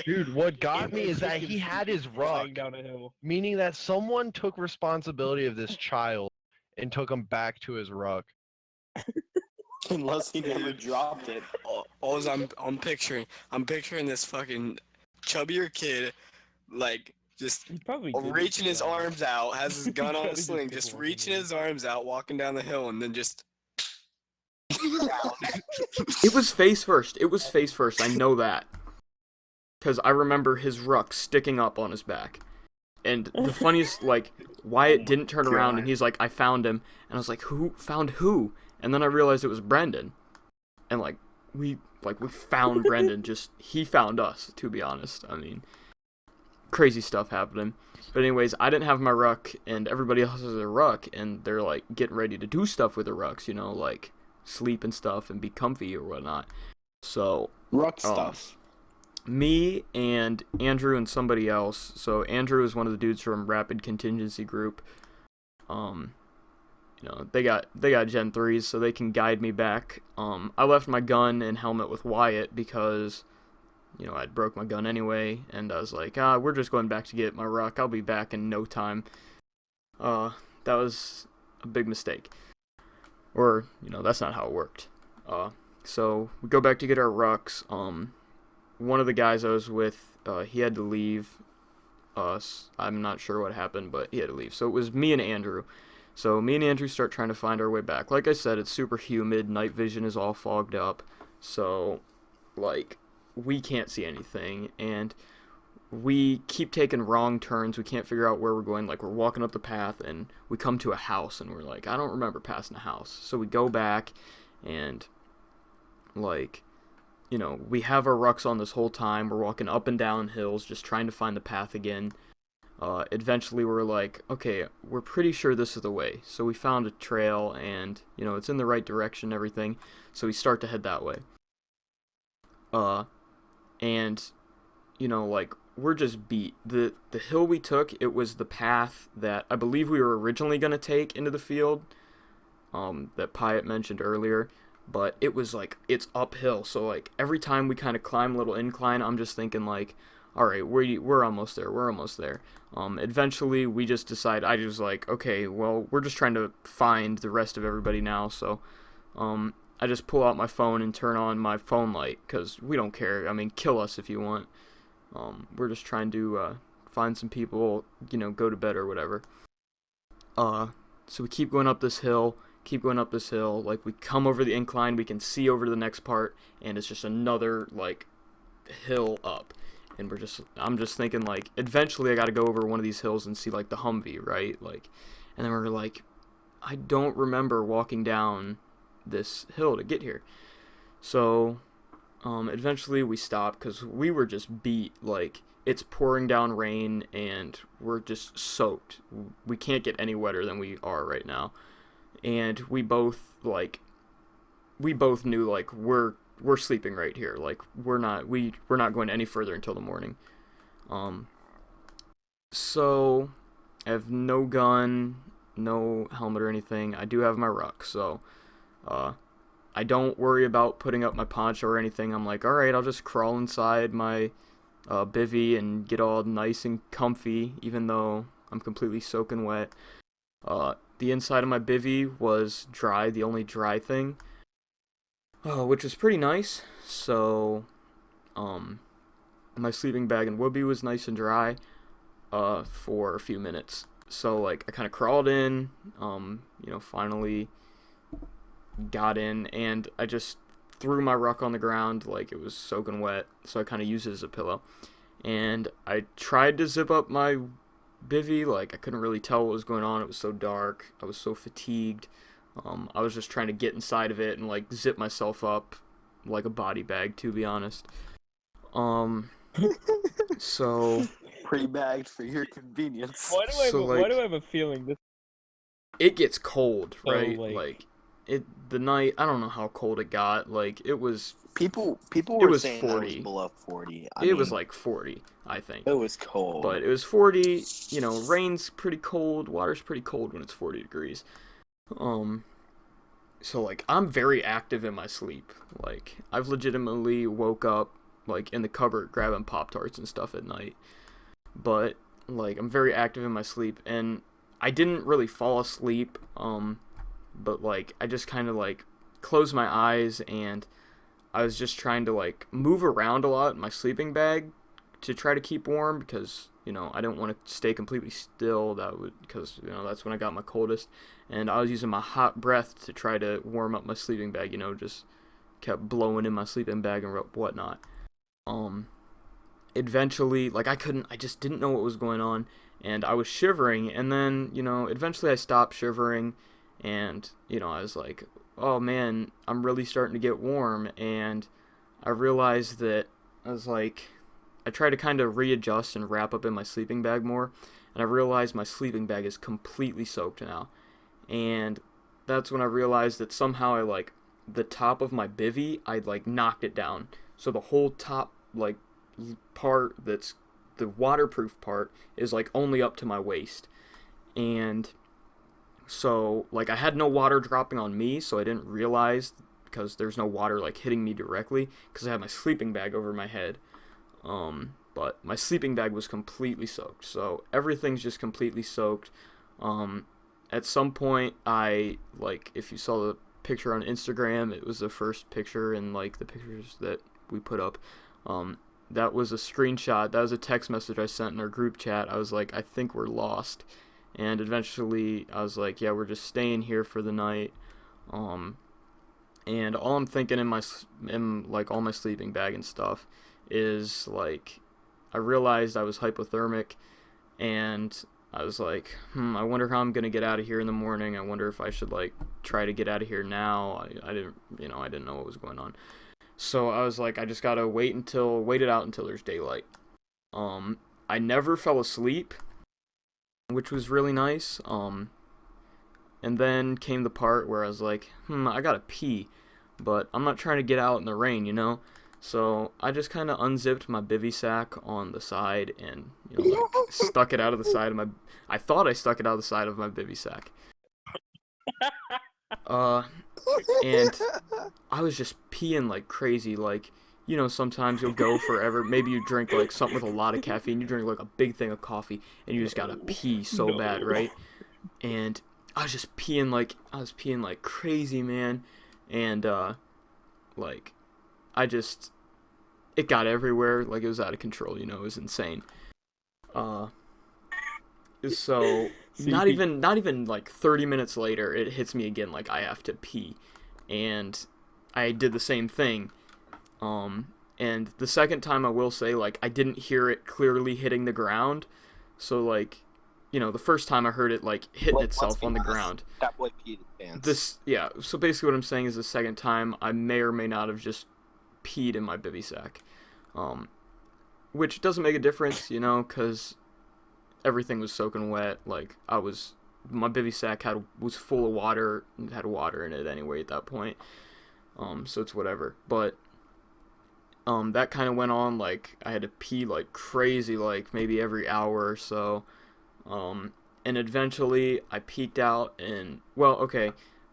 Dude, what got me is that he had his ruck, flying down a hill. meaning that someone took responsibility of this child and took him back to his ruck. Unless he never dropped it. All I'm picturing this fucking chubbier kid, like, just He probably did reaching it, his arms out, has his gun on a Probably just sling, did just walk reaching away. his arms out, walking down the hill, and then just It was face first. I know that. Because I remember his ruck sticking up on his back. And the funniest, like, Wyatt didn't turn around and he's like, I found him. And I was like, who found who? And then I realized it was Brendan. And, we found Brendan. He found us, to be honest. I mean, crazy stuff happening. But anyways, I didn't have my ruck, and everybody else has their ruck, and they're, like, getting ready to do stuff with their rucks, like, sleep and stuff and be comfy or whatnot. So, Ruck stuff. me and Andrew and somebody else. So Andrew is one of the dudes from Rapid Contingency Group. They got Gen 3s, so they can guide me back. I left my gun and helmet with Wyatt because, I'd broke my gun anyway, and I was like, we're just going back to get my ruck. I'll be back in no time. That was a big mistake. Or, that's not how it worked. So we go back to get our rucks. One of the guys I was with, he had to leave us. I'm not sure what happened, but he had to leave. So it was me and Andrew. So me and Andrew start trying to find our way back. Like I said, it's super humid. Night vision is all fogged up. So, we can't see anything. And we keep taking wrong turns. We can't figure out where we're going. We're walking up the path, and we come to a house, and we're like, I don't remember passing a house. So we go back, and, we have our rucks on this whole time. We're walking up and down hills, just trying to find the path again. Eventually we're like, okay, we're pretty sure this is the way. So we found a trail, and, it's in the right direction and everything. So we start to head that way. And, we're just beat. The hill we took, it was the path that I believe we were originally going to take into the field, that Pyatt mentioned earlier. But it was, it's uphill. So, every time we kind of climb a little incline, I'm just thinking, all right, we're almost there. We're almost there. Eventually, we just decide, I was like, okay, well, we're just trying to find the rest of everybody now. So, I just pull out my phone and turn on my phone light, because we don't care. I mean, kill us if you want. We're just trying to find some people, go to bed or whatever. So we keep going up this hill. We come over the incline, we can see over to the next part, and it's just another, hill up. And I'm just thinking, eventually I gotta go over one of these hills and see, the Humvee, right? And then we're like, I don't remember walking down this hill to get here. So, eventually we stopped, because we were just beat. it's pouring down rain and we're just soaked. We can't get any wetter than we are right now. And we both knew like we're sleeping right here. Like we're not going any further until the morning. So I have no gun, no helmet or anything. I do have my ruck, so I don't worry about putting up my poncho or anything. I'm like, all right, I'll just crawl inside my bivvy and get all nice and comfy, even though I'm completely soaking wet. The inside of my bivvy was dry, the only dry thing, which was pretty nice. So, my sleeping bag and woobie was nice and dry for a few minutes. So, like, I kind of crawled in, finally got in, and I just threw my ruck on the ground like it was soaking wet, so I kind of used it as a pillow. And I tried to zip up my bivvy, like I couldn't really tell what was going on. It was so dark. I was so fatigued. I was just trying to get inside of it and like zip myself up like a body bag, to be honest. So Pre-bagged for your convenience. Why do I have a feeling this? it gets cold, right? like- The night, I don't know how cold it got. Like it was People It were was saying that it 40. was below 40. it was like 40, I think. it was cold. But it was 40, rain's pretty cold, water's pretty cold when it's 40 degrees. So, like, I'm very active in my sleep. Like, I've legitimately woke up, like, in the cupboard grabbing Pop-Tarts and stuff at night. But, like, I'm very active in my sleep, and I didn't really fall asleep, but, like, I just kind of, like, closed my eyes, and I was just trying to, like, move around a lot in my sleeping bag to try to keep warm, because, I didn't want to stay completely still, because that's when I got my coldest, and I was using my hot breath to try to warm up my sleeping bag, just kept blowing in my sleeping bag and whatnot. Eventually, like, I just didn't know what was going on, and I was shivering, and then, eventually I stopped shivering, and, I was like, oh man, I'm really starting to get warm, and I realized that I tried to kind of readjust and wrap up in my sleeping bag more, and I realized my sleeping bag is completely soaked now. And that's when I realized that somehow the top of my bivvy, I knocked it down. So the whole top part that's the waterproof part is only up to my waist. And so I had no water dropping on me, so I didn't realize, because there's no water hitting me directly, because I had my sleeping bag over my head. But my sleeping bag was completely soaked, so everything's just completely soaked. At some point, if you saw the picture on Instagram, it was the first picture in the pictures that we put up. That was a screenshot. That was a text message I sent in our group chat. I was like, I think we're lost. And eventually, I was like, yeah, we're just staying here for the night. And all I'm thinking in all my sleeping bag and stuff is I realized I was hypothermic, and I was like, I wonder how I'm gonna get out of here in the morning. I wonder if I should try to get out of here now. I didn't know what was going on. So I was like, I just gotta wait it out until there's daylight. I never fell asleep, which was really nice. And then came the part where I was like, I gotta pee, but I'm not trying to get out in the rain, So I just kind of unzipped my bivvy sack on the side and, stuck it out of the side of my... I thought I stuck it out of the side of my bivvy sack. And I was just peeing like crazy. Sometimes you'll go forever. Maybe you drink something with a lot of caffeine. You drink a big thing of coffee and you just gotta pee so bad, right? And I was just peeing like crazy, man. And it got everywhere. It was out of control, it was insane. So not even 30 minutes later, it hits me again, I have to pee. And I did the same thing. And the second time, I will say, I didn't hear it clearly hitting the ground. So, the first time I heard it, hitting itself on the ground. That boy peed his pants. So basically what I'm saying is the second time, I may or may not have just peed in my bivvy sack. which doesn't make a difference, you know, because everything was soaking wet. Like, my bivy sack was full of water, and had water in it anyway at that point. So it's whatever. But that kind of went on. Like, I had to pee like crazy, like maybe every hour or so. And eventually I peeked out, and well, okay,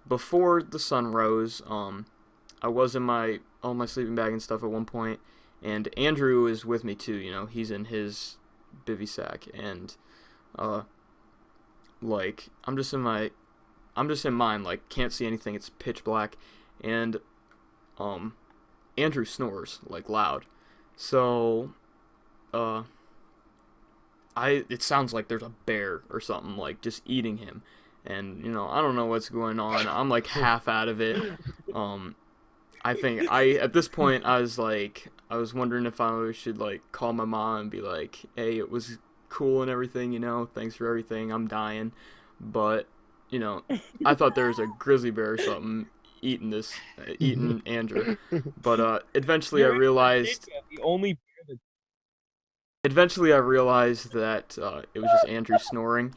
before the sun rose, I was in all my sleeping bag and stuff at one point, and Andrew is with me too. You know, he's in his bivy sack, and like I'm just in mine, like can't see anything. It's pitch black, and Andrew snores like loud, so it sounds like there's a bear or something like just eating him, and you know I don't know what's going on. I'm like half out of it. I think at this point I was wondering if I should like call my mom and be like, hey, it was cool and everything, you know, thanks for everything, I'm dying, but you know I thought there was a grizzly bear or something eating Andrew, but eventually I realized the only that it was just Andrew snoring.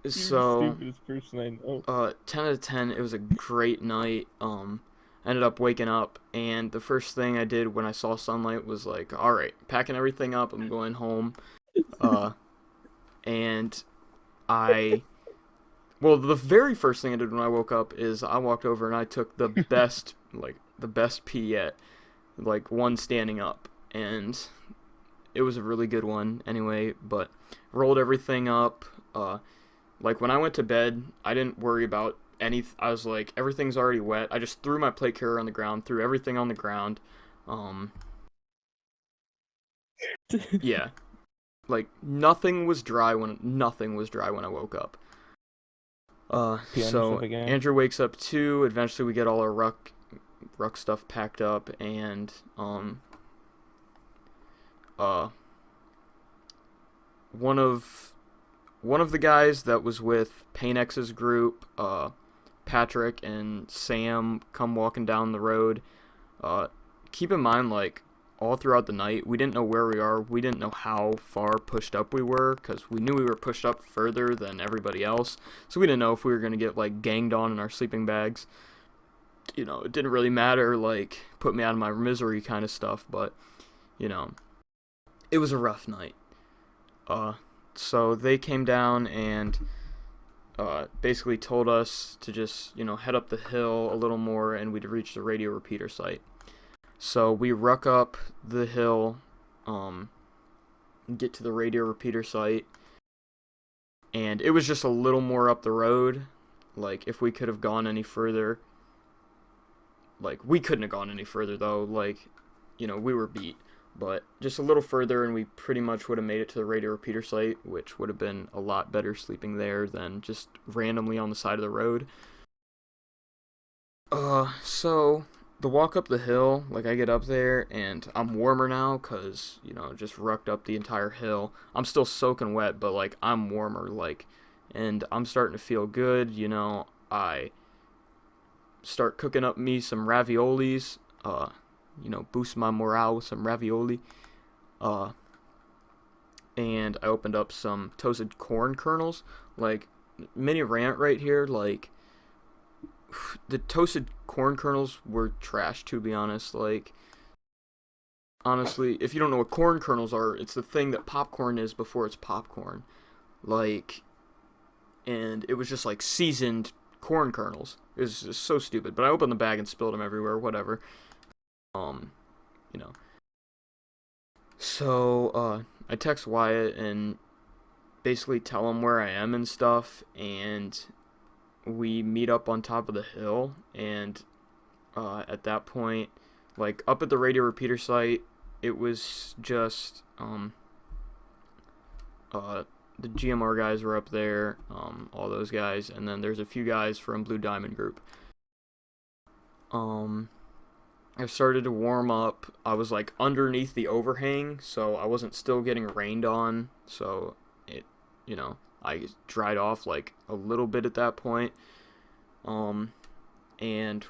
So stupidest person I know. 10 out of 10, it was a great night. Ended up waking up, and the first thing I did when I saw sunlight was like, all right, packing everything up, I'm going home. And the very first thing I did when I woke up is I walked over and I took the best pee yet, like one standing up, and it was a really good one anyway. But rolled everything up. Like when I went to bed, I didn't worry about I was like, everything's already wet. I just threw my plate carrier on the ground, threw everything on the ground. Yeah, like nothing was dry when I woke up. So Andrew wakes up too. Eventually, we get all our ruck stuff packed up, and one of the guys that was with Painex's group, Patrick and Sam, come walking down the road. Keep in mind, like, all throughout the night, we didn't know where we are. We didn't know how far pushed up we were, because we knew we were pushed up further than everybody else. So we didn't know if we were going to get, like, ganged on in our sleeping bags. You know, it didn't really matter, like, put me out of my misery kind of stuff, but, you know, it was a rough night. So they came down and basically told us to just, you know, head up the hill a little more and we'd reach the radio repeater site. So we ruck up the hill, get to the radio repeater site, and it was just a little more up the road. Like, if we could have gone any further, like, we couldn't have gone any further though, like, you know, we were beat. But just a little further and we pretty much would have made it to the radio repeater site, which would have been a lot better sleeping there than just randomly on the side of the road. So the walk up the hill, like, I get up there and I'm warmer now because, you know, just rucked up the entire hill. I'm still soaking wet, but, like, I'm warmer, like, and I'm starting to feel good, you know. I start cooking up me some raviolis, you know, boost my morale with some ravioli. And I opened up some toasted corn kernels. Like, mini rant right here, like, the toasted corn kernels were trash, to be honest. Like, honestly, if you don't know what corn kernels are, it's the thing that popcorn is before it's popcorn. Like, and it was just like seasoned corn kernels. It was just so stupid. But I opened the bag and spilled them everywhere, whatever. You know. So, I text Wyatt and basically tell him where I am and stuff, and we meet up on top of the hill, and, at that point, like, up at the radio repeater site, it was just, the GMR guys were up there, all those guys, and then there's a few guys from Blue Diamond Group. I started to warm up. I was like underneath the overhang, so I wasn't still getting rained on. So it, you know, I dried off like a little bit at that point. And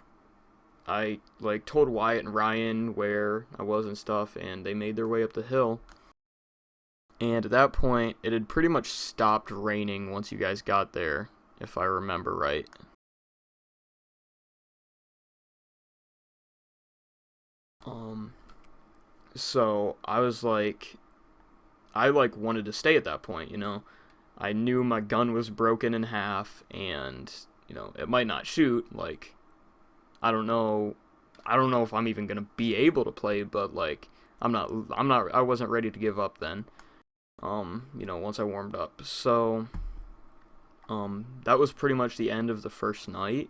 I like told Wyatt and Ryan where I was and stuff, and they made their way up the hill. And at that point, it had pretty much stopped raining once you guys got there, if I remember right. So I was like, I wanted to stay at that point, you know. I knew my gun was broken in half, and you know it might not shoot. Like, I don't know if I'm even gonna be able to play, but like, I wasn't ready to give up then. You know, once I warmed up, so that was pretty much the end of the first night.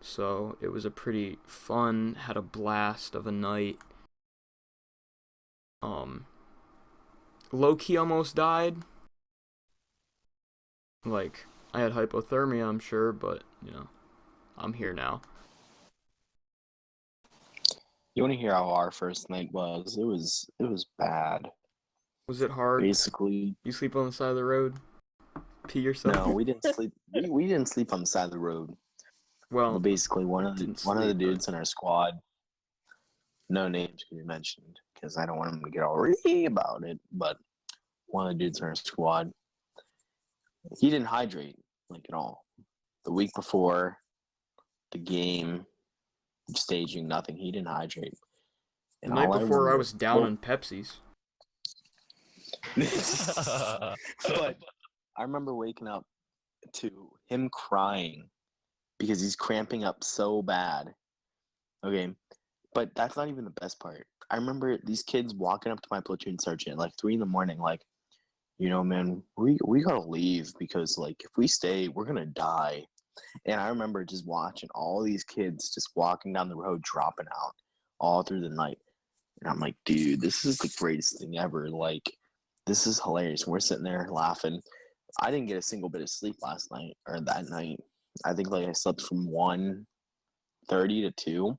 So it was a pretty fun, had a blast of a night. Low-key almost died. Like, I had hypothermia, I'm sure, but, you know, I'm here now. You want to hear how our first night was? It was bad. Was it hard? Basically, You sleep on the side of the road? Pee yourself? no, we didn't sleep. We didn't sleep on the side of the road. Well, But basically, one of the dudes but... in our squad, no names can be mentioned because I don't want him to get all really about it. But one of the dudes in our squad, he didn't hydrate like at all. The week before the game, staging, nothing. He didn't hydrate. The night before, I was down on Pepsis. But I remember waking up to him crying because he's cramping up so bad. Okay, but that's not even the best part. I remember these kids walking up to my platoon sergeant at like 3 a.m, like, you know, man, we gotta leave because like if we stay, we're gonna die. And I remember just watching all these kids just walking down the road, dropping out all through the night. And I'm like, dude, this is the greatest thing ever. Like, this is hilarious. We're sitting there laughing. I didn't get a single bit of sleep last night or that night. I think like I slept from 1:30 to 2.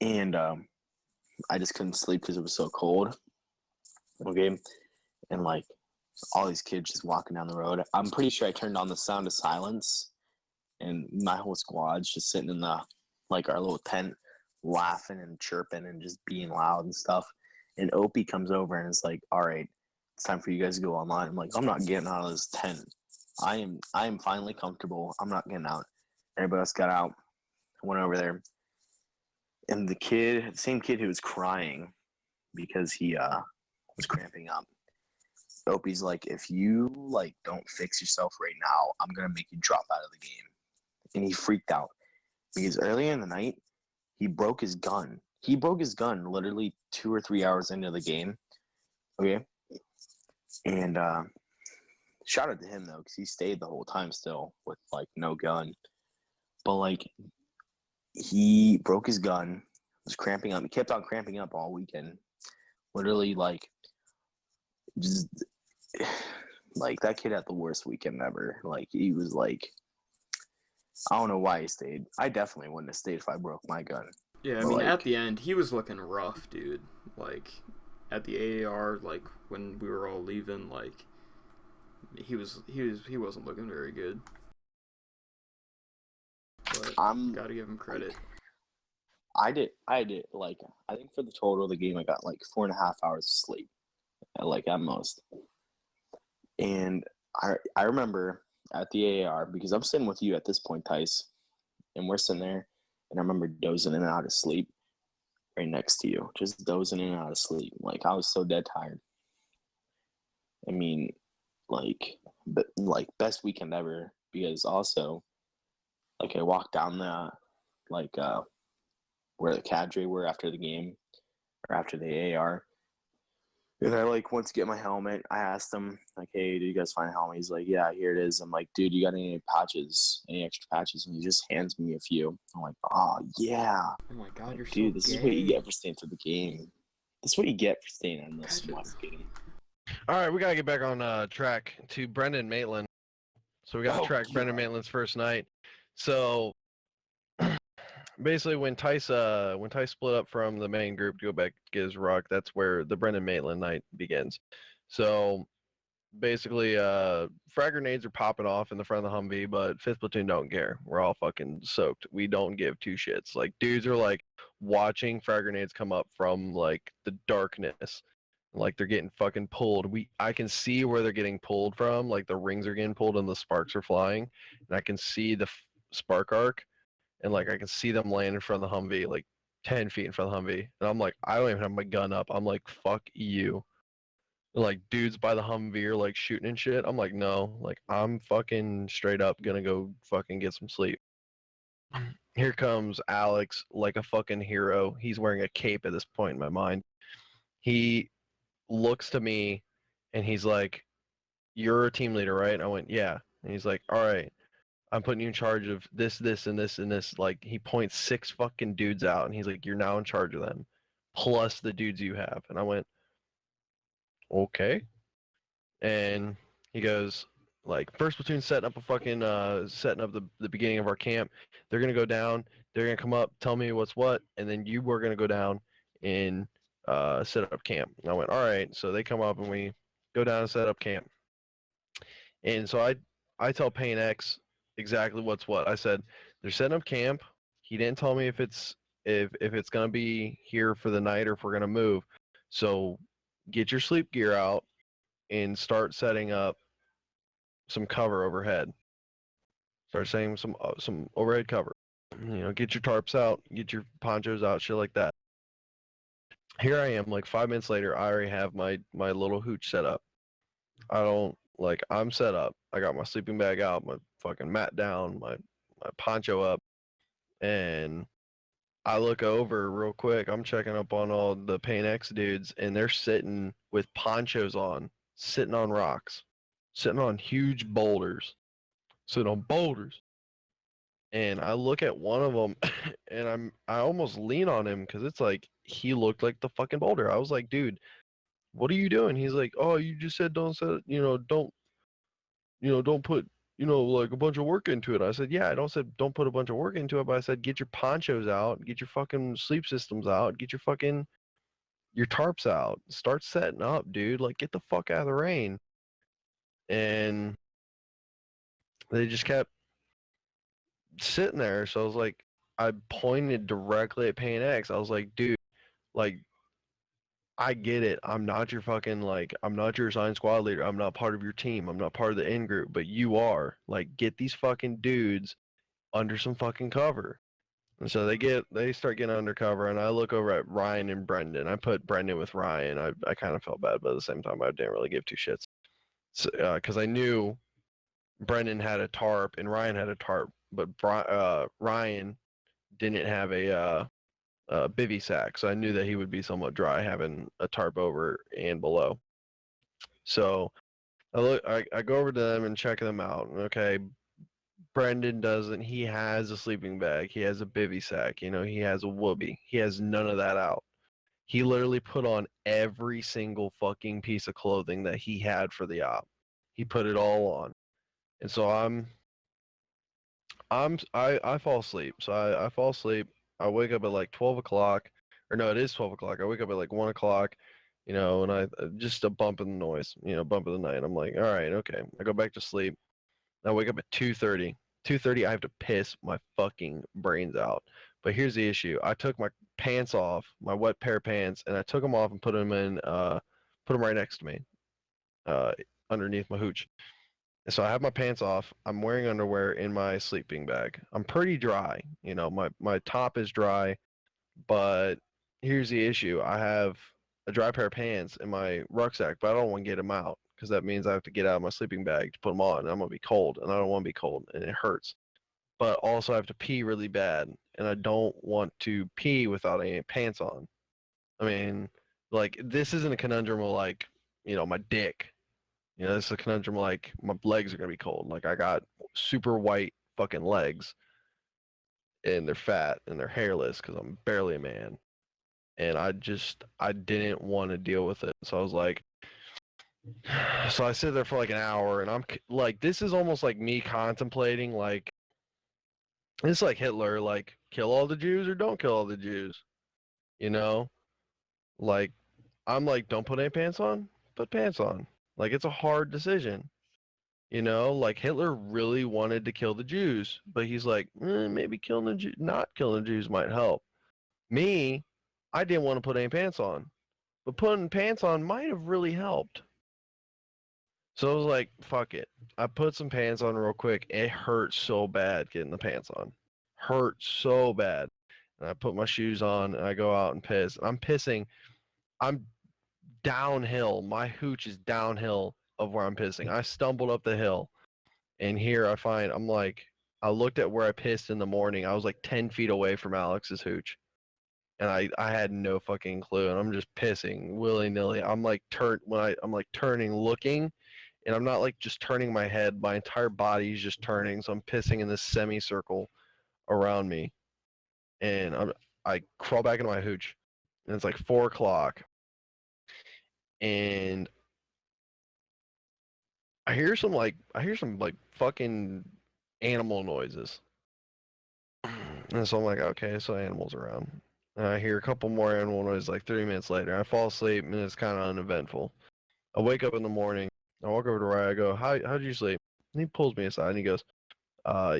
And I just couldn't sleep because it was so cold. Okay. And like all these kids just walking down the road. I'm pretty sure I turned on the sound of silence, and my whole squad's just sitting in the like our little tent, laughing and chirping and just being loud and stuff. And Opie comes over and is like, "All right, it's time for you guys to go online." I'm like, "I'm not getting out of this tent. I am finally comfortable. I'm not getting out." Everybody else got out, went over there, and the same kid who was crying because he was cramping up. Opie's like, "If you like don't fix yourself right now, I'm gonna make you drop out of the game." And he freaked out because earlier in the night he broke his gun. He broke his gun literally 2 or 3 hours into the game. Okay, and shout out to him though, because he stayed the whole time still with like no gun. But like he broke his gun, was cramping up. He kept on cramping up all weekend. Literally like just like that kid had the worst weekend ever. Like he was like, I don't know why he stayed. I definitely wouldn't have stayed if I broke my gun. Yeah, I But, mean, like, at the end, he was looking rough, dude. Like, at the AAR, like, when we were all leaving, like, he wasn't looking very good. But gotta give him credit. I did like I think for the total of the game I got like 4.5 hours of sleep, like at most. And I remember at the AAR, because I'm sitting with you at this point, Tice, and we're sitting there, and I remember dozing in and out of sleep right next to you, just dozing in and out of sleep. Like I was so dead tired. I mean, like best weekend ever, because also like I walked down the like where the cadre were after the game or after the AAR. And I like went to get my helmet. I asked him, like, "Hey, did you guys find a helmet?" He's like, "Yeah, here it is." I'm like, "Dude, you got any patches, any extra patches?" And he just hands me a few. I'm like, "Oh yeah." Oh my god, you're Dude, so this gay. is what you get for staying to the game. This is what you get for staying on this Patches. game. All right, we gotta get back on track to Brendan Maitland. So we gotta track Brendan Maitland's first night. So basically, when Tice split up from the main group to go back to get his rock, that's where the Brendan Maitland night begins. So basically, frag grenades are popping off in the front of the Humvee, but 5th platoon don't care. We're all fucking soaked. We don't give two shits. Like, dudes are like watching frag grenades come up from like the darkness. Like they're getting fucking pulled. I can see where they're getting pulled from. Like the rings are getting pulled and the sparks are flying, and I can see the spark arc, and like I can see them land in front of the Humvee, like 10 feet in front of the Humvee, and I'm like, I don't even have my gun up. I'm like, fuck you. And, like dudes by the Humvee are like shooting and shit. I'm like, no, like I'm fucking straight up gonna go fucking get some sleep. Here comes Alex, like a fucking hero. He's wearing a cape at this point in my mind. He looks to me and he's like, "You're a team leader, right?" I went, "Yeah." And he's like, "All right, I'm putting you in charge of this, this, and this, and this." Like he points 6 fucking dudes out and he's like, "You're now in charge of them, plus the dudes you have." And I went, "Okay." And he goes, like, first platoon setting up a fucking setting up the beginning of our camp. They're gonna go down, they're gonna come up, tell me what's what, and then you were gonna go down and set up camp. And I went, all right. So they come up and we go down and set up camp. And so I tell Payne X exactly what's what. I said, they're setting up camp. He didn't tell me if it's gonna be here for the night or if we're gonna move. So get your sleep gear out and start setting up some cover overhead. Start setting some overhead cover. You know, get your tarps out, get your ponchos out, shit like that. Here I am, like 5 minutes later, I already have my little hooch set up. I'm set up. I got my sleeping bag out, my fucking mat down, my poncho up, and I look over real quick. I'm checking up on all the Payne X dudes, and they're sitting with ponchos on, sitting on rocks, sitting on huge boulders, sitting on boulders. And I look at one of them, and I almost lean on him because it's like he looked like the fucking boulder. I was like, dude, what are you doing? He's like, oh, you just said don't set, don't put, like a bunch of work into it. I said, yeah, I don't said don't put a bunch of work into it, but I said get your ponchos out, get your fucking sleep systems out, get your tarps out, start setting up, dude. Like get the fuck out of the rain. And they just kept sitting there. So I was like, I pointed directly at Payne X. I was like, dude, like I get it. I'm not your fucking I'm not your assigned squad leader. I'm not part of your team. I'm not part of the in group, but you are. Like get these fucking dudes under some fucking cover. And so they start getting undercover, and I look over at Ryan and Brendan. I put Brendan with Ryan. I kind of felt bad, but at the same time I didn't really give two shits. So, cuz I knew Brendan had a tarp and Ryan had a tarp, but Ryan didn't have a bivy sack, so I knew that he would be somewhat dry having a tarp over and below. So I go over to them and check them out. Okay, Brendan doesn't. He has a sleeping bag. He has a bivy sack. He has a whoopee. He has none of that out. He literally put on every single fucking piece of clothing that he had for the op. He put it all on, and so I fall asleep. So I fall asleep. I wake up at like 12 o'clock, or no, it is 12 o'clock. I wake up at like 1 o'clock, and I just a bump in the noise, bump of the night. I'm like, all right, okay. I go back to sleep. I wake up at 2:30. 2:30, I have to piss my fucking brains out. But here's the issue. I took my pants off, my wet pair of pants, and I took them off and put them right next to me, uh, underneath my hooch. So I have my pants off. I'm wearing underwear in my sleeping bag. I'm pretty dry. My top is dry, but here's the issue. I have a dry pair of pants in my rucksack, but I don't want to get them out because that means I have to get out of my sleeping bag to put them on. And I'm going to be cold, and I don't want to be cold, and it hurts. But also I have to pee really bad, and I don't want to pee without any pants on. I mean, like, this isn't a conundrum of, like, my dick. This is a conundrum like my legs are gonna be cold. Like I got super white fucking legs, and they're fat and they're hairless because I'm barely a man, and I didn't want to deal with it. So I was like, so I sit there for like an hour, and I'm like, this is almost like me contemplating like, it's like Hitler, like kill all the Jews or don't kill all the Jews, you know, like I'm like, don't put any pants on, put pants on. Like, it's a hard decision. You know, like Hitler really wanted to kill the Jews, but he's like, maybe not killing the Jews might help. Me, I didn't want to put any pants on, but putting pants on might have really helped. So I was like, fuck it. I put some pants on real quick. It hurt so bad getting the pants on. Hurt so bad. And I put my shoes on and I go out and piss. I'm pissing. I'm downhill. My hooch is downhill of where I'm pissing. I stumbled up the hill. And here I looked at where I pissed in the morning. I was like 10 feet away from Alex's hooch. And I had no fucking clue. And I'm just pissing willy nilly. I'm like turning, looking, and I'm not like just turning my head. My entire body is just turning. So I'm pissing in this semicircle around me. And I crawl back into my hooch. And it's like 4 o'clock. And I hear some fucking animal noises. And so I'm like, okay, so animals around. And I hear a couple more animal noises like 3 minutes later. I fall asleep and it's kind of uneventful. I wake up in the morning. I walk over to Ryan. I go, how'd you sleep? And he pulls me aside and he goes,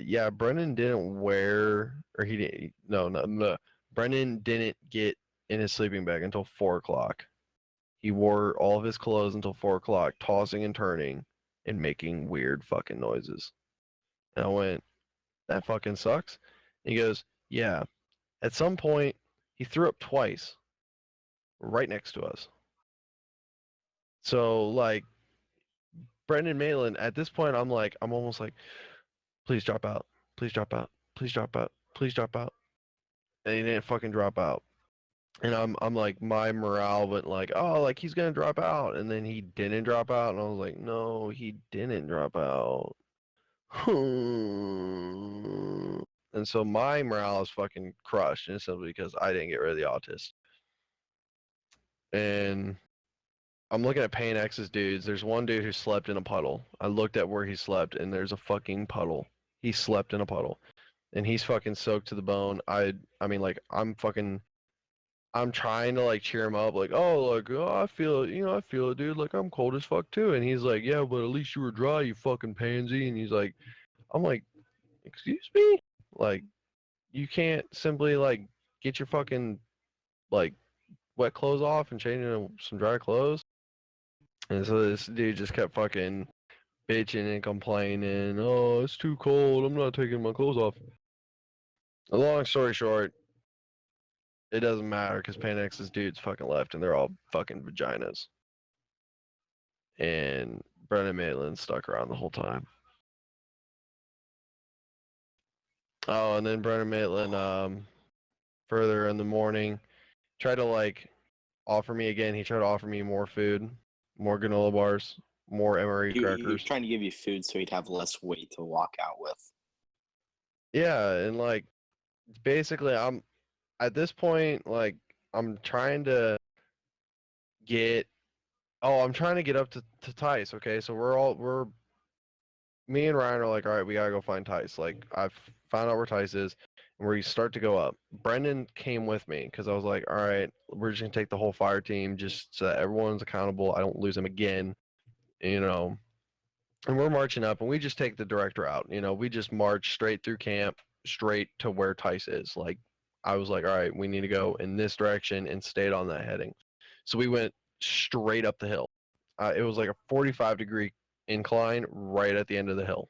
yeah, Brendan didn't wear, or he didn't, no. Brendan didn't get in his sleeping bag until 4 o'clock. He wore all of his clothes until 4 o'clock, tossing and turning and making weird fucking noises. And I went, that fucking sucks. And he goes, yeah. At some point, he threw up twice right next to us. So, like, Brendan Maitland, at this point, I'm almost like, please drop out. Please drop out. Please drop out. Please drop out. And he didn't fucking drop out. And I'm like, my morale went like, oh, like he's gonna drop out. And then he didn't drop out. And I was like, no, he didn't drop out. And so my morale is fucking crushed, and it's simply because I didn't get rid of the autist. And I'm looking at Payne X's dudes. There's one dude who slept in a puddle. I looked at where he slept, and there's a fucking puddle. He slept in a puddle, and he's fucking soaked to the bone. I mean, like, I'm trying to like cheer him up, like, I feel it, I feel it, dude. Like, I'm cold as fuck too. And he's like, yeah, but at least you were dry, you fucking pansy. And he's like, I'm like, excuse me? Like, you can't simply like get your fucking like wet clothes off and change into some dry clothes. And so this dude just kept fucking bitching and complaining. Oh, it's too cold. I'm not taking my clothes off. A long story short, it doesn't matter because Panex's dudes fucking left and they're all fucking vaginas. And Brendan Maitland stuck around the whole time. Oh, and then Brendan Maitland, further in the morning, tried to like offer me again. He tried to offer me more food, more granola bars, more MRE He was crackers. trying to give you food so he'd have less weight to walk out with. Yeah, and like basically I'm at this point like I'm trying to get I'm trying to get up to Tice, okay? So me and Ryan are like, all right, we gotta go find Tice. Like, I've found out where Tice is, and we start to go up. Brendan came with me because I was like, all right, we're just gonna take the whole fire team just so that everyone's accountable. I don't lose him again, you know. And we're marching up, and we just take the direct route. You know, we just march straight through camp, straight to where Tice is. Like, I was like, all right, we need to go in this direction and stayed on that heading. So we went straight up the hill. It was like a 45-degree incline right at the end of the hill.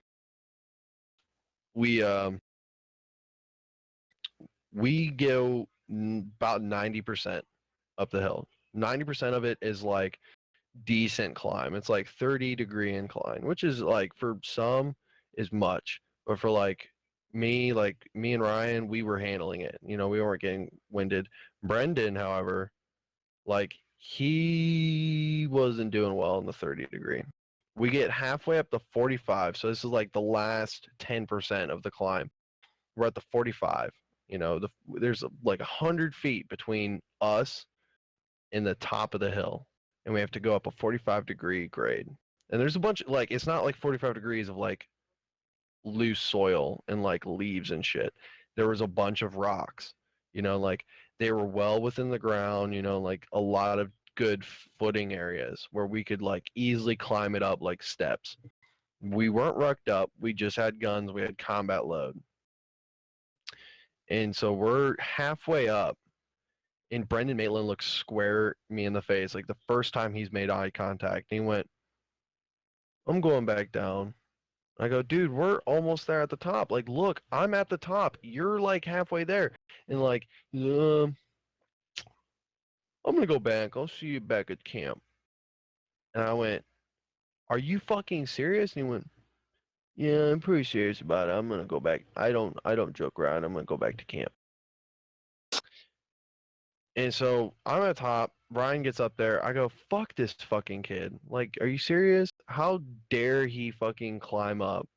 We go about 90% up the hill. 90% of it is like decent climb. It's like 30-degree incline, which is like for some is much, but for like me and Ryan, we were handling it. You know, we weren't getting winded. Brendan, however, like he wasn't doing well in the 30-degree. We get halfway up to 45, so this is like the last 10% of the climb. We're at the 45. You know, there's like 100 feet between us and the top of the hill, and we have to go up a 45-degree grade. And there's a bunch of, like, it's not like 45 degrees of like loose soil and like leaves and shit. There was a bunch of rocks, you know, like they were well within the ground, you know, like a lot of good footing areas where we could like easily climb it up like steps. We weren't rucked up. We just had guns. We had combat load. And so we're halfway up, and Brendan Maitland looks square me in the face, like the first time he's made eye contact. And he went, I'm going back down. I go, dude, we're almost there at the top. Like, look, I'm at the top. You're like halfway there. And like, I'm gonna go back. I'll see you back at camp. And I went, are you fucking serious? And he went, yeah, I'm pretty serious about it. I'm gonna go back. I don't joke around. I'm gonna go back to camp. And so I'm at top. Ryan gets up there. I go, fuck this fucking kid. Like, are you serious? How dare he fucking climb up?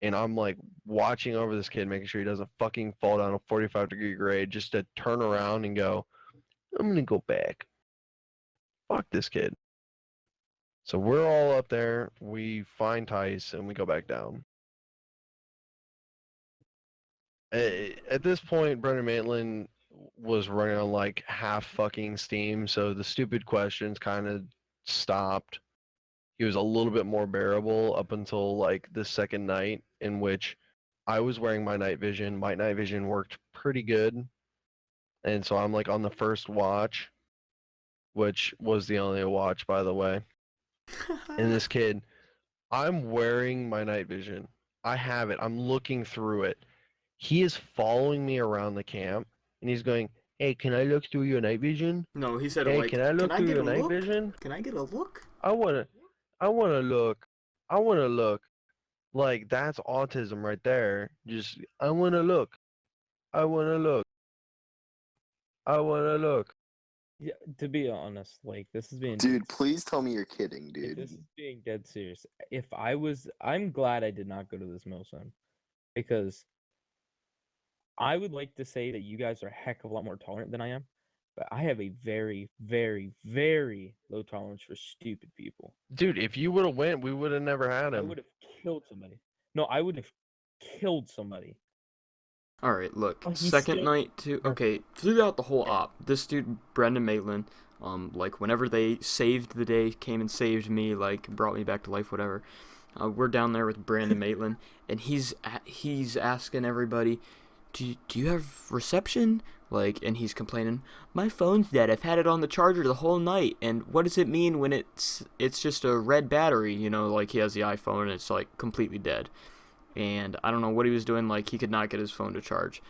And I'm like watching over this kid, making sure he doesn't fucking fall down a 45-degree grade just to turn around and go, I'm gonna go back. Fuck this kid. So we're all up there. We find Tice and we go back down. At this point, Brendan Maitland was running on like half fucking steam, so the stupid questions kind of stopped. He was a little bit more bearable up until like the second night, in which I was wearing my night vision. My night vision worked pretty good, and so I'm like on the first watch, which was the only watch, by the way. And this kid, I'm wearing my night vision. I have it. I'm looking through it. He is following me around the camp, and he's going, hey, can I look through your night vision? No, he said it Hey, like, can I look through get your a night look? vision? Can I get a look? I wanna look. I wanna look. Like, that's autism right there. Just, I wanna look. I wanna look. I wanna look. Yeah, to be honest, like this is being Dude, please tell me you're kidding, if dude. this is being dead serious. If I was, I'm glad I did not go to this Milsim, because I would like to say that you guys are a heck of a lot more tolerant than I am, but I have a very, very, very low tolerance for stupid people. Dude, if you would have went, we would have never had I him. would have killed somebody. No, I would have killed somebody. All right, look. Oh, he's Second still- night too. Okay, throughout the whole op, this dude Brendan Maitland, like whenever they saved the day, came and saved me, like brought me back to life, whatever. We're down there with Brandon Maitland, and he's asking everybody, do you have reception? Like, and he's complaining, my phone's dead. I've had it on the charger the whole night. And what does it mean when it's just a red battery? You know, like he has the iPhone and it's like completely dead. And I don't know what he was doing, like he could not get his phone to charge.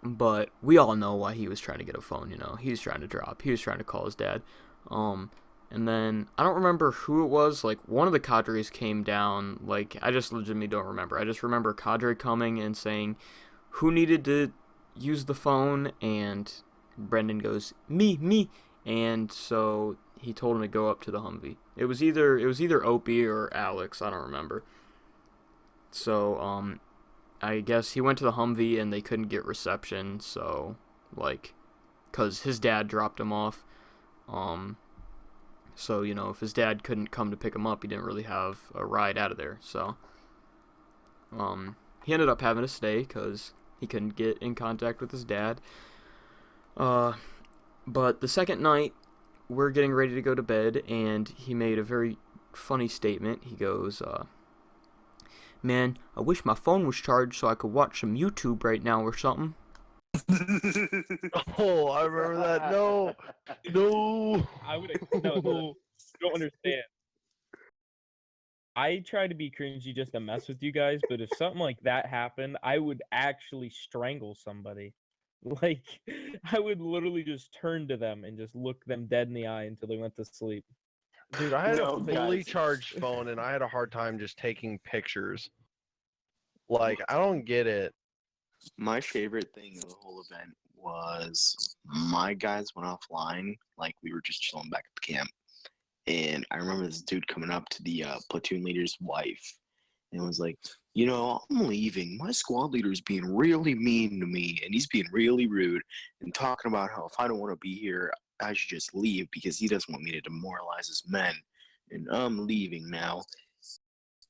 But we all know why he was trying to get a phone, you know. He was trying to drop. He was trying to call his dad. And then I don't remember who it was, like one of the cadres came down, like I just legitimately don't remember. I just remember a cadre coming and saying who needed to use the phone, and Brendan goes, me. And so he told him to go up to the Humvee. It was either Opie or Alex, I don't remember. So, I guess he went to the Humvee and they couldn't get reception, so, like, because his dad dropped him off. So, you know, if his dad couldn't come to pick him up, he didn't really have a ride out of there, so. He ended up having to stay because he couldn't get in contact with his dad. But the second night, we're getting ready to go to bed, and he made a very funny statement. He goes, man, I wish my phone was charged so I could watch some YouTube right now or something. Oh, I remember that. No. I would no, you don't understand. I try to be cringy just to mess with you guys, but if something like that happened, I would actually strangle somebody. Like, I would literally just turn to them and just look them dead in the eye until they went to sleep. Dude, I had No, a fully guys. charged phone, and I had a hard time just taking pictures. Like, I don't get it. My favorite thing of the whole event was my guys went offline. Like, we were just chilling back at the camp. And I remember this dude coming up to the platoon leader's wife and was like, you know, I'm leaving. My squad leader's being really mean to me, and he's being really rude and talking about how if I don't want to be here, I should just leave because he doesn't want me to demoralize his men. And I'm leaving now.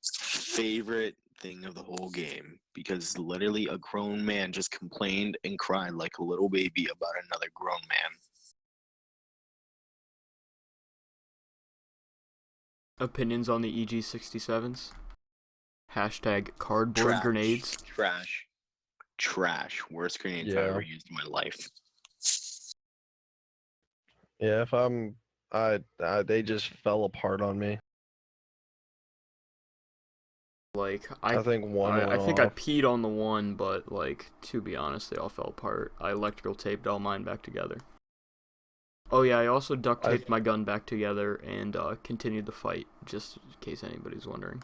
Favorite thing of the whole game, because literally a grown man just complained and cried like a little baby about another grown man. opinions on the EG67s? Hashtag cardboard grenades. Trash. Worst grenades Yeah. I've ever used in my life. Yeah, if they just fell apart on me. Like, I think one went I think I off. peed on the one, but, like, to be honest, they all fell apart. I electrical taped all mine back together. Oh yeah, I also duct taped my gun back together and continued the fight, just in case anybody's wondering.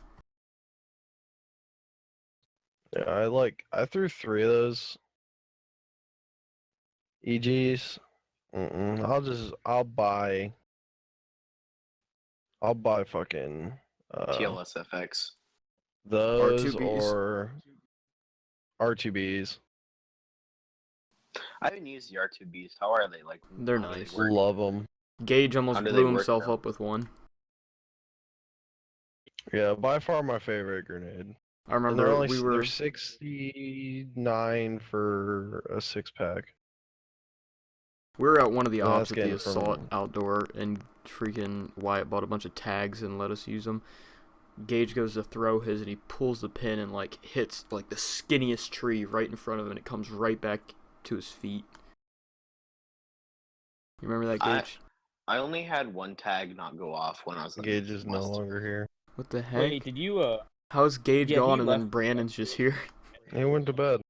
Yeah, I threw 3 of those EGs. I'll buy fucking TLSFX. those R2Bs. or R2Bs. I haven't used the R2Bs. How are they? Like, They're how do nice. they work? Love them. Gage almost How do they blew work, himself though? up with one. Yeah, by far my favorite grenade. I And remember they're 69 for a 6-pack. we were at one of the And ops that's at the getting assault from- outdoor, and freaking Wyatt bought a bunch of tags and let us use them. Gage goes to throw his, and he pulls the pin and like hits like the skinniest tree right in front of him, and it comes right back to his feet. You remember that, Gage? I only had one tag not go off when I was like, Gage is no longer here. What the heck? Wait, did you How's Gage Yeah, he gone and then left. Brandon's just here? He went to bed.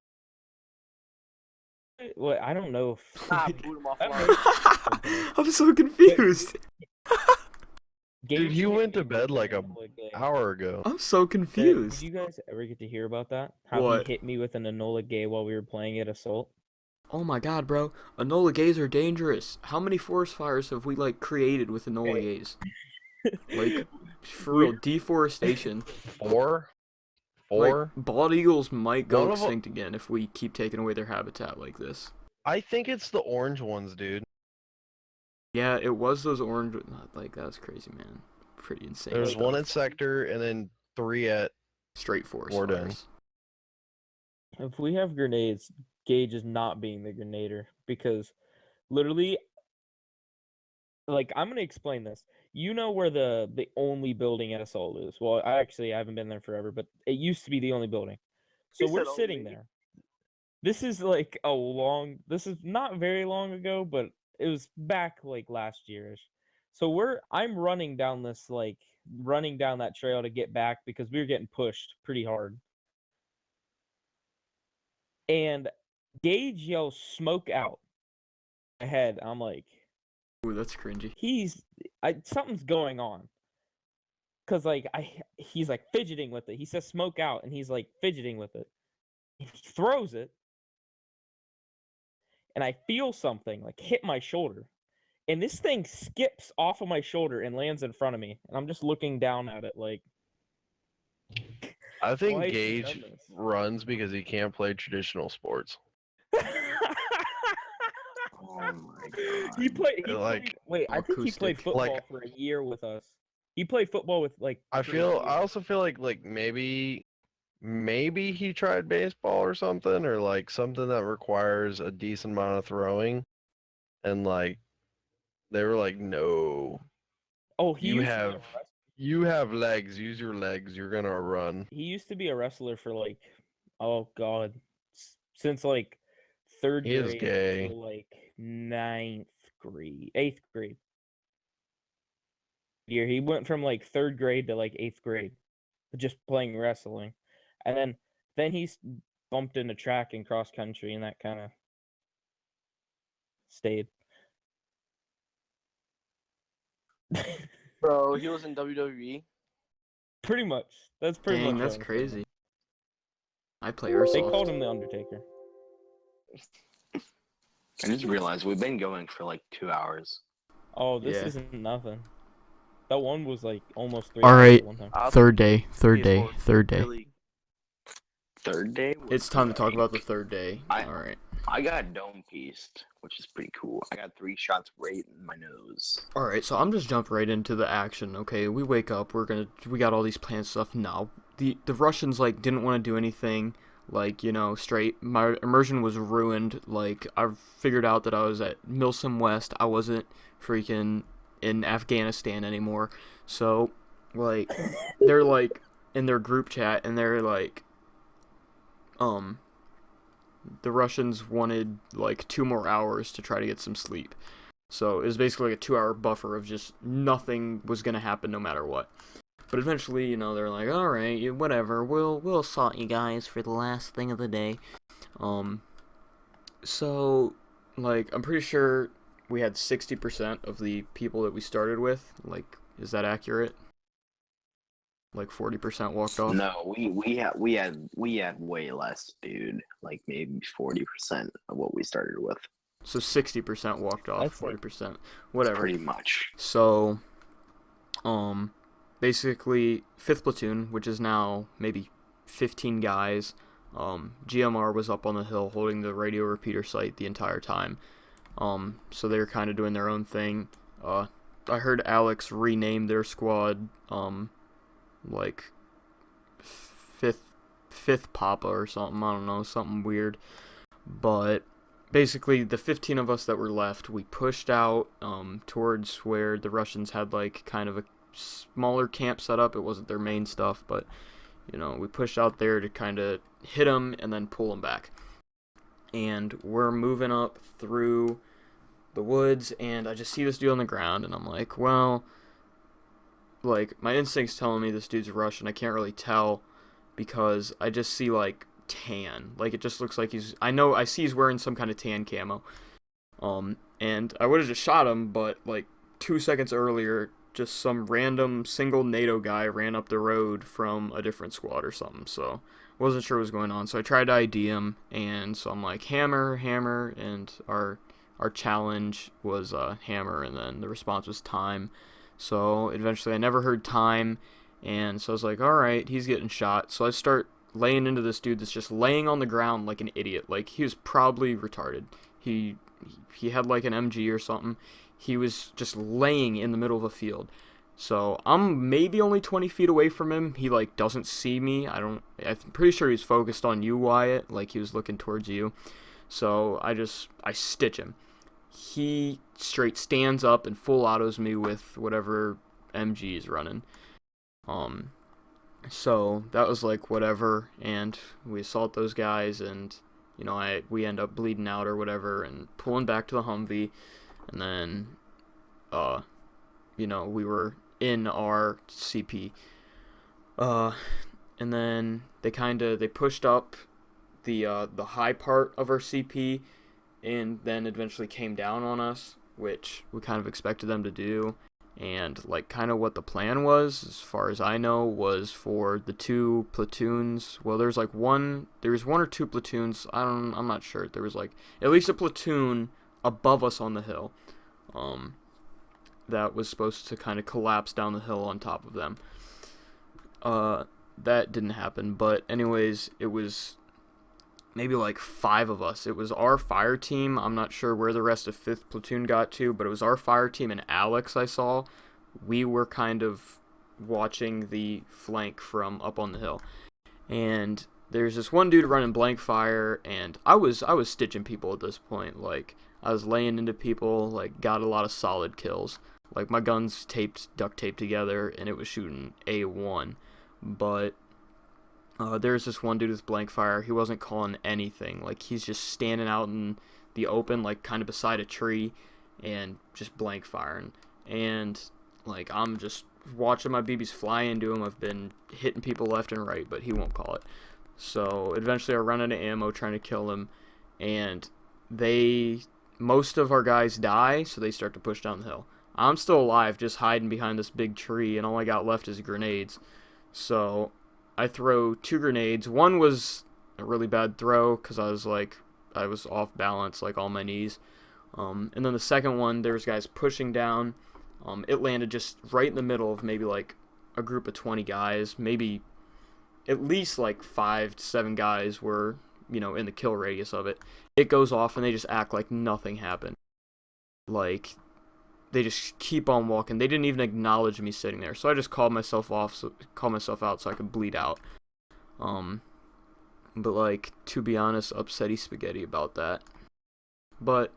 Well, I don't know if boot him off That line. makes- I'm so confused. Dude, he Gage went to hit me bed with like an a Enola Gay. hour ago. I'm so Did confused. you guys ever get to hear about that? How What? he hit me with an Enola Gay while we were playing at Assault? Oh my god, bro. Enola Gays are dangerous. How many forest fires have we, like, created with Enola Hey. Gays? Like, for real, deforestation. 4? Like, bald eagles might go One of 'em- extinct again if we keep taking away their habitat like this. I think it's the orange ones, dude. Yeah, it was those orange... Like, that was crazy, man. Pretty insane There was stuff. one at Sector and then 3 at Straight forest Warden. fires. If we have grenades, Gage is not being the grenader because literally, like, I'm gonna explain this. You know where the only building at Assault is? Well, I haven't been there forever, but it used to be the only building. So He we're said sitting only. there. This is like this is not very long ago, but it was back like last year-ish. So I'm running down that trail to get back because we were getting pushed pretty hard. And Gage yells smoke out ahead. I'm like, Ooh, that's cringy. something's going on. Cause like he's like fidgeting with it. He says smoke out and he's like fidgeting with it. He throws it. And I feel something like hit my shoulder. And this thing skips off of my shoulder and lands in front of me. And I'm just looking down at it like I think why has he Gage done this? runs because he can't play traditional sports. Oh my god. He Like, played wait, I think he played acoustic. football Like- for a year with us. He played football with like I for a year. also feel like maybe he tried baseball or something, or like something that requires a decent amount of throwing, and like they were like, no, Oh, he you used to be a have wrestler. you have legs, use your legs, you're gonna run. He used to be a wrestler for like, oh god, since like third He is grade gay. till like 8th grade. Year he went from like 3rd grade to like 8th grade, just playing wrestling, and then he's bumped into track and cross country, and that kind of stayed. Bro, he was in WWE. Pretty much. That's pretty Dang, much. that's what I'm saying. crazy. I play airsoft. They called him the Undertaker. I just realized we've been going for like 2 hours. Oh, this Yeah. isn't nothing. That one was like almost 3 All hours right. at one time. Third day. Really, Third day? was It's time to talk like- about the third day. I- Alright. I got dome pieced, which is pretty cool. I got 3 shots right in my nose. Alright, so I'm just jumping right into the action, okay? We wake up, we got all these planned stuff. No. The Russians, like, didn't want to do anything, like, you know, straight. My immersion was ruined. Like, I figured out that I was at Milsim West. I wasn't freaking in Afghanistan anymore. So, like they're like in their group chat, and they're like, the Russians wanted like 2 more hours to try to get some sleep. So it was basically like a 2-hour buffer of just nothing was gonna happen no matter what. But eventually, you know, they're like, all right, whatever, we'll assault you guys for the last thing of the day. So like I'm pretty sure we had 60% of the people that we started with. Like, is that accurate? Like 40% walked off. No, we had way less, dude. Like maybe 40% of what we started with. So 60% walked off, That's like- 40%, whatever. Pretty much. So, basically, 5th platoon, which is now maybe 15 guys, GMR was up on the hill holding the radio repeater site the entire time. So they were kind of doing their own thing. I heard Alex rename their squad, like, fifth Papa or something, I don't know, something weird. But basically, the 15 of us that were left, we pushed out towards where the Russians had like kind of a smaller camp set up. It wasn't their main stuff, but you know, we pushed out there to kind of hit them and then pull them back. And we're moving up through the woods, and I just see this dude on the ground, and I'm like, well, like my instinct's telling me this dude's Russian. I can't really tell because I just see like tan, like it just looks like I see he's wearing some kind of tan camo, and I would have just shot him, but like 2 seconds earlier, just some random single NATO guy ran up the road from a different squad or something, so wasn't sure what was going on. So I tried to ID him, and so I'm like, hammer, and our challenge was hammer, and then the response was time. So eventually I never heard time, and so I was like, alright, he's getting shot. So I start laying into this dude that's just laying on the ground like an idiot. Like, he was probably retarded. He had like an MG or something. He was just laying in the middle of a field. So I'm maybe only 20 feet away from him. He like doesn't see me. I'm pretty sure he's focused on you, Wyatt. Like, he was looking towards you. So I stitch him. He straight stands up and full autos me with whatever MG is running. So that was like whatever, and we assault those guys, and you know, we end up bleeding out or whatever, and pulling back to the Humvee, and then you know, we were in our CP, and then they pushed up the high part of our CP, and then eventually came down on us, which we kind of expected them to do. And like kind of what the plan was, as far as I know, was for the 2 platoons. Well, there's one or 2 platoons. I'm not sure. There was like at least a platoon above us on the hill, that was supposed to kind of collapse down the hill on top of them. That didn't happen. But anyways, it was maybe like 5 of us. It was our fire team. I'm not sure where the rest of 5th platoon got to, but it was our fire team and Alex I saw. We were kind of watching the flank from up on the hill. And there's this one dude running blank fire, and I was stitching people at this point. Like, I was laying into people, like got a lot of solid kills. Like, my guns duct taped together, and it was shooting A1. But there's this one dude with blank fire. He wasn't calling anything. Like, he's just standing out in the open, like kind of beside a tree, and just blank firing. And like, I'm just watching my BBs fly into him. I've been hitting people left and right, but he won't call it. So eventually I run out of ammo trying to kill him, and most of our guys die, so they start to push down the hill. I'm still alive, just hiding behind this big tree, and all I got left is grenades. So I throw 2 grenades. One was a really bad throw because I was off balance, like on my knees. And then the second one, there was guys pushing down. It landed just right in the middle of maybe like a group of 20 guys. Maybe at least like 5 to 7 guys were, you know, in the kill radius of it. It goes off and they just act like nothing happened. Like, they just keep on walking. They didn't even acknowledge me sitting there. So I just called myself out so I could bleed out. But like, to be honest, upsetty spaghetti about that. But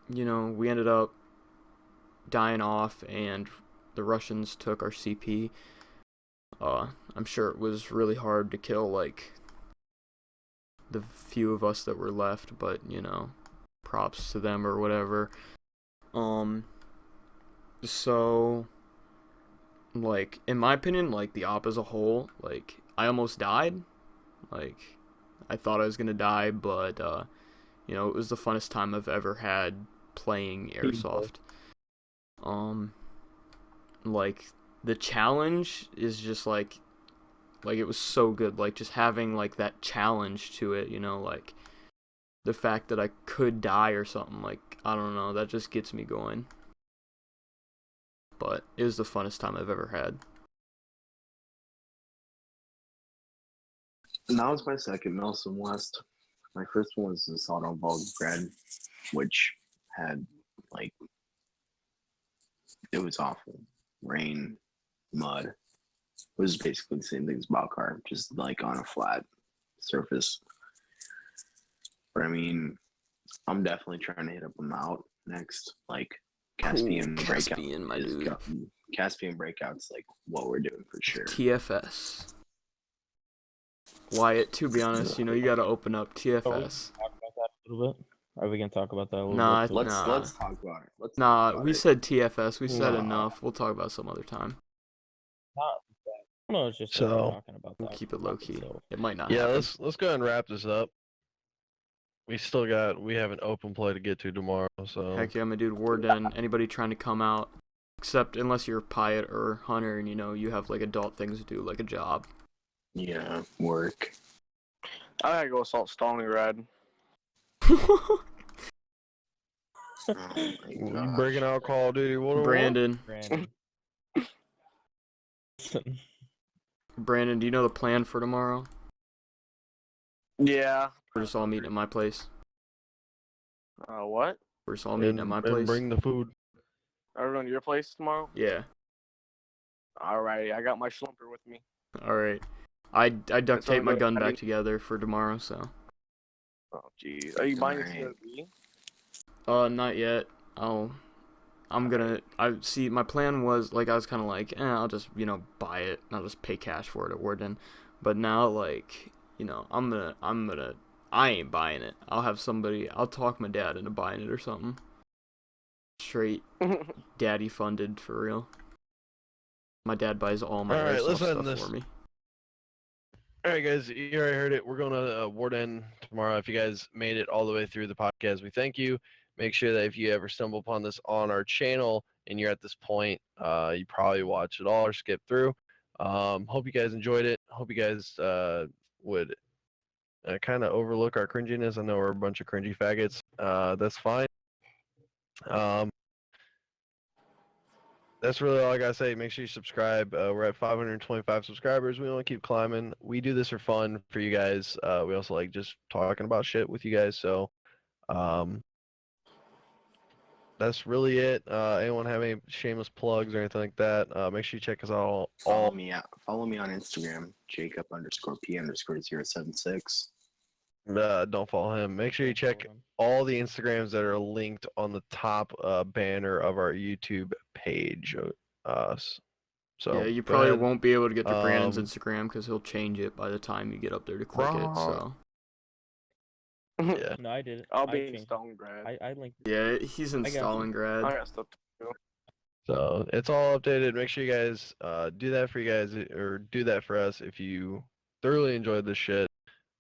you know, we ended up dying off, and the Russians took our CP. I'm sure it was really hard to kill, like, the few of us that were left, but, you know, props to them or whatever. So, like, in my opinion, like, the op as a whole, like, I almost died. Like, I thought I was gonna die, but, you know, it was the funnest time I've ever had playing Airsoft. Like, the challenge is just, like, it was so good, like, just having, like, that challenge to it, you know, like, the fact that I could die or something, like, I don't know, that just gets me going. But it was the funnest time I've ever had. And that was my second Nelson West. My first one was the Assault on Volgograd, which had, like, it was awful. Rain, mud. It was basically the same thing as Balcar, just like on a flat surface. But I mean, I'm definitely trying to hit up them out next. Like, Caspian Cool, Breakout. Caspian, my dude. Caspian Breakout's like what we're doing for sure. TFS. Wyatt, to be honest, you know, you gotta open up TFS. Talk about that a little bit. Are we gonna talk about that a little Nah, bit? Let's Nah. talk about it. Let's Nah, talk about we it. said TFS. We said Nah. enough. We'll talk about some other time. No, it's just So, talking about We'll that. keep it low key. So, It might not Yeah, happen. let's go ahead and wrap this up. We have an open play to get to tomorrow, so Heck yeah, my dude, Warden. Anybody trying to come out, except unless you're a pilot or hunter and, you know, you have, like, adult things to do, like a job. Yeah, work. I gotta go assault Stalingrad. Oh my you gosh. breaking out Call of Duty World War I? Brandon, Brandon. do you know the plan for tomorrow? Yeah. We're just all meeting at my place. What? We're just all meeting at my And place. bring the food. Are we going to your place tomorrow? Yeah. Alrighty, I got my schlumper with me. All right. I duct That's tape all my good. gun I back mean- together for tomorrow, so. Oh, jeez. Are you buying a Alright. CRV? Not yet. My plan was, like, I was kind of like, I'll just, you know, buy it, and I'll just pay cash for it at Warden. But now, like, you know, I ain't buying it. I'll talk my dad into buying it or something. Straight daddy funded, for real. My dad buys all my Alright, airsoft let's end stuff this. for me. Alright guys, you already heard it. We're going to Warden tomorrow. If you guys made it all the way through the podcast, we thank you. Make sure that if you ever stumble upon this on our channel and you're at this point, you probably watch it all or skip through. Hope you guys enjoyed it. Hope you guys would kind of overlook our cringiness. I know we're a bunch of cringy faggots. That's fine. That's really all I gotta say. Make sure you subscribe. We're at 525 subscribers. We want to keep climbing. We do this for fun for you guys. We also like just talking about shit with you guys. So, that's really it. Anyone have any shameless plugs or anything like that? Make sure you check us out. Follow me on Instagram, Jacob_P_076. Don't follow him. Make sure you check all the Instagrams that are linked on the top banner of our YouTube page. So Yeah, you go probably ahead. won't be able to get to Brandon's Um, Instagram because he'll change it by the time you get up there to click it. Wrong. So Yeah. No, I did it. I'll I be in changed it. Stalingrad. I linked it. yeah, he's in I got you. Stalingrad. I got stuff to do. So it's all updated. Make sure you guys do that for you guys or do that for us if you thoroughly enjoyed this shit.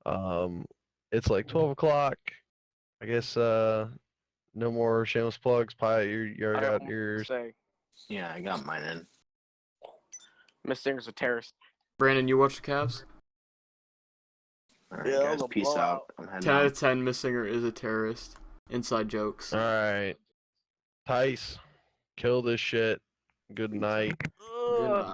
It's like 12 o'clock. I guess no more shameless plugs. Pie, you already I got got yours. say, Yeah, I got mine in. Miss Singer's a terrorist. Brandon, you watch the Cavs? Alright, Yeah, guys, they'll peace blow out. out. I'm heading 10 out out. of 10, Miss Singer is a terrorist. Inside jokes. All right. Tice, kill this shit. Good night. Goodbye.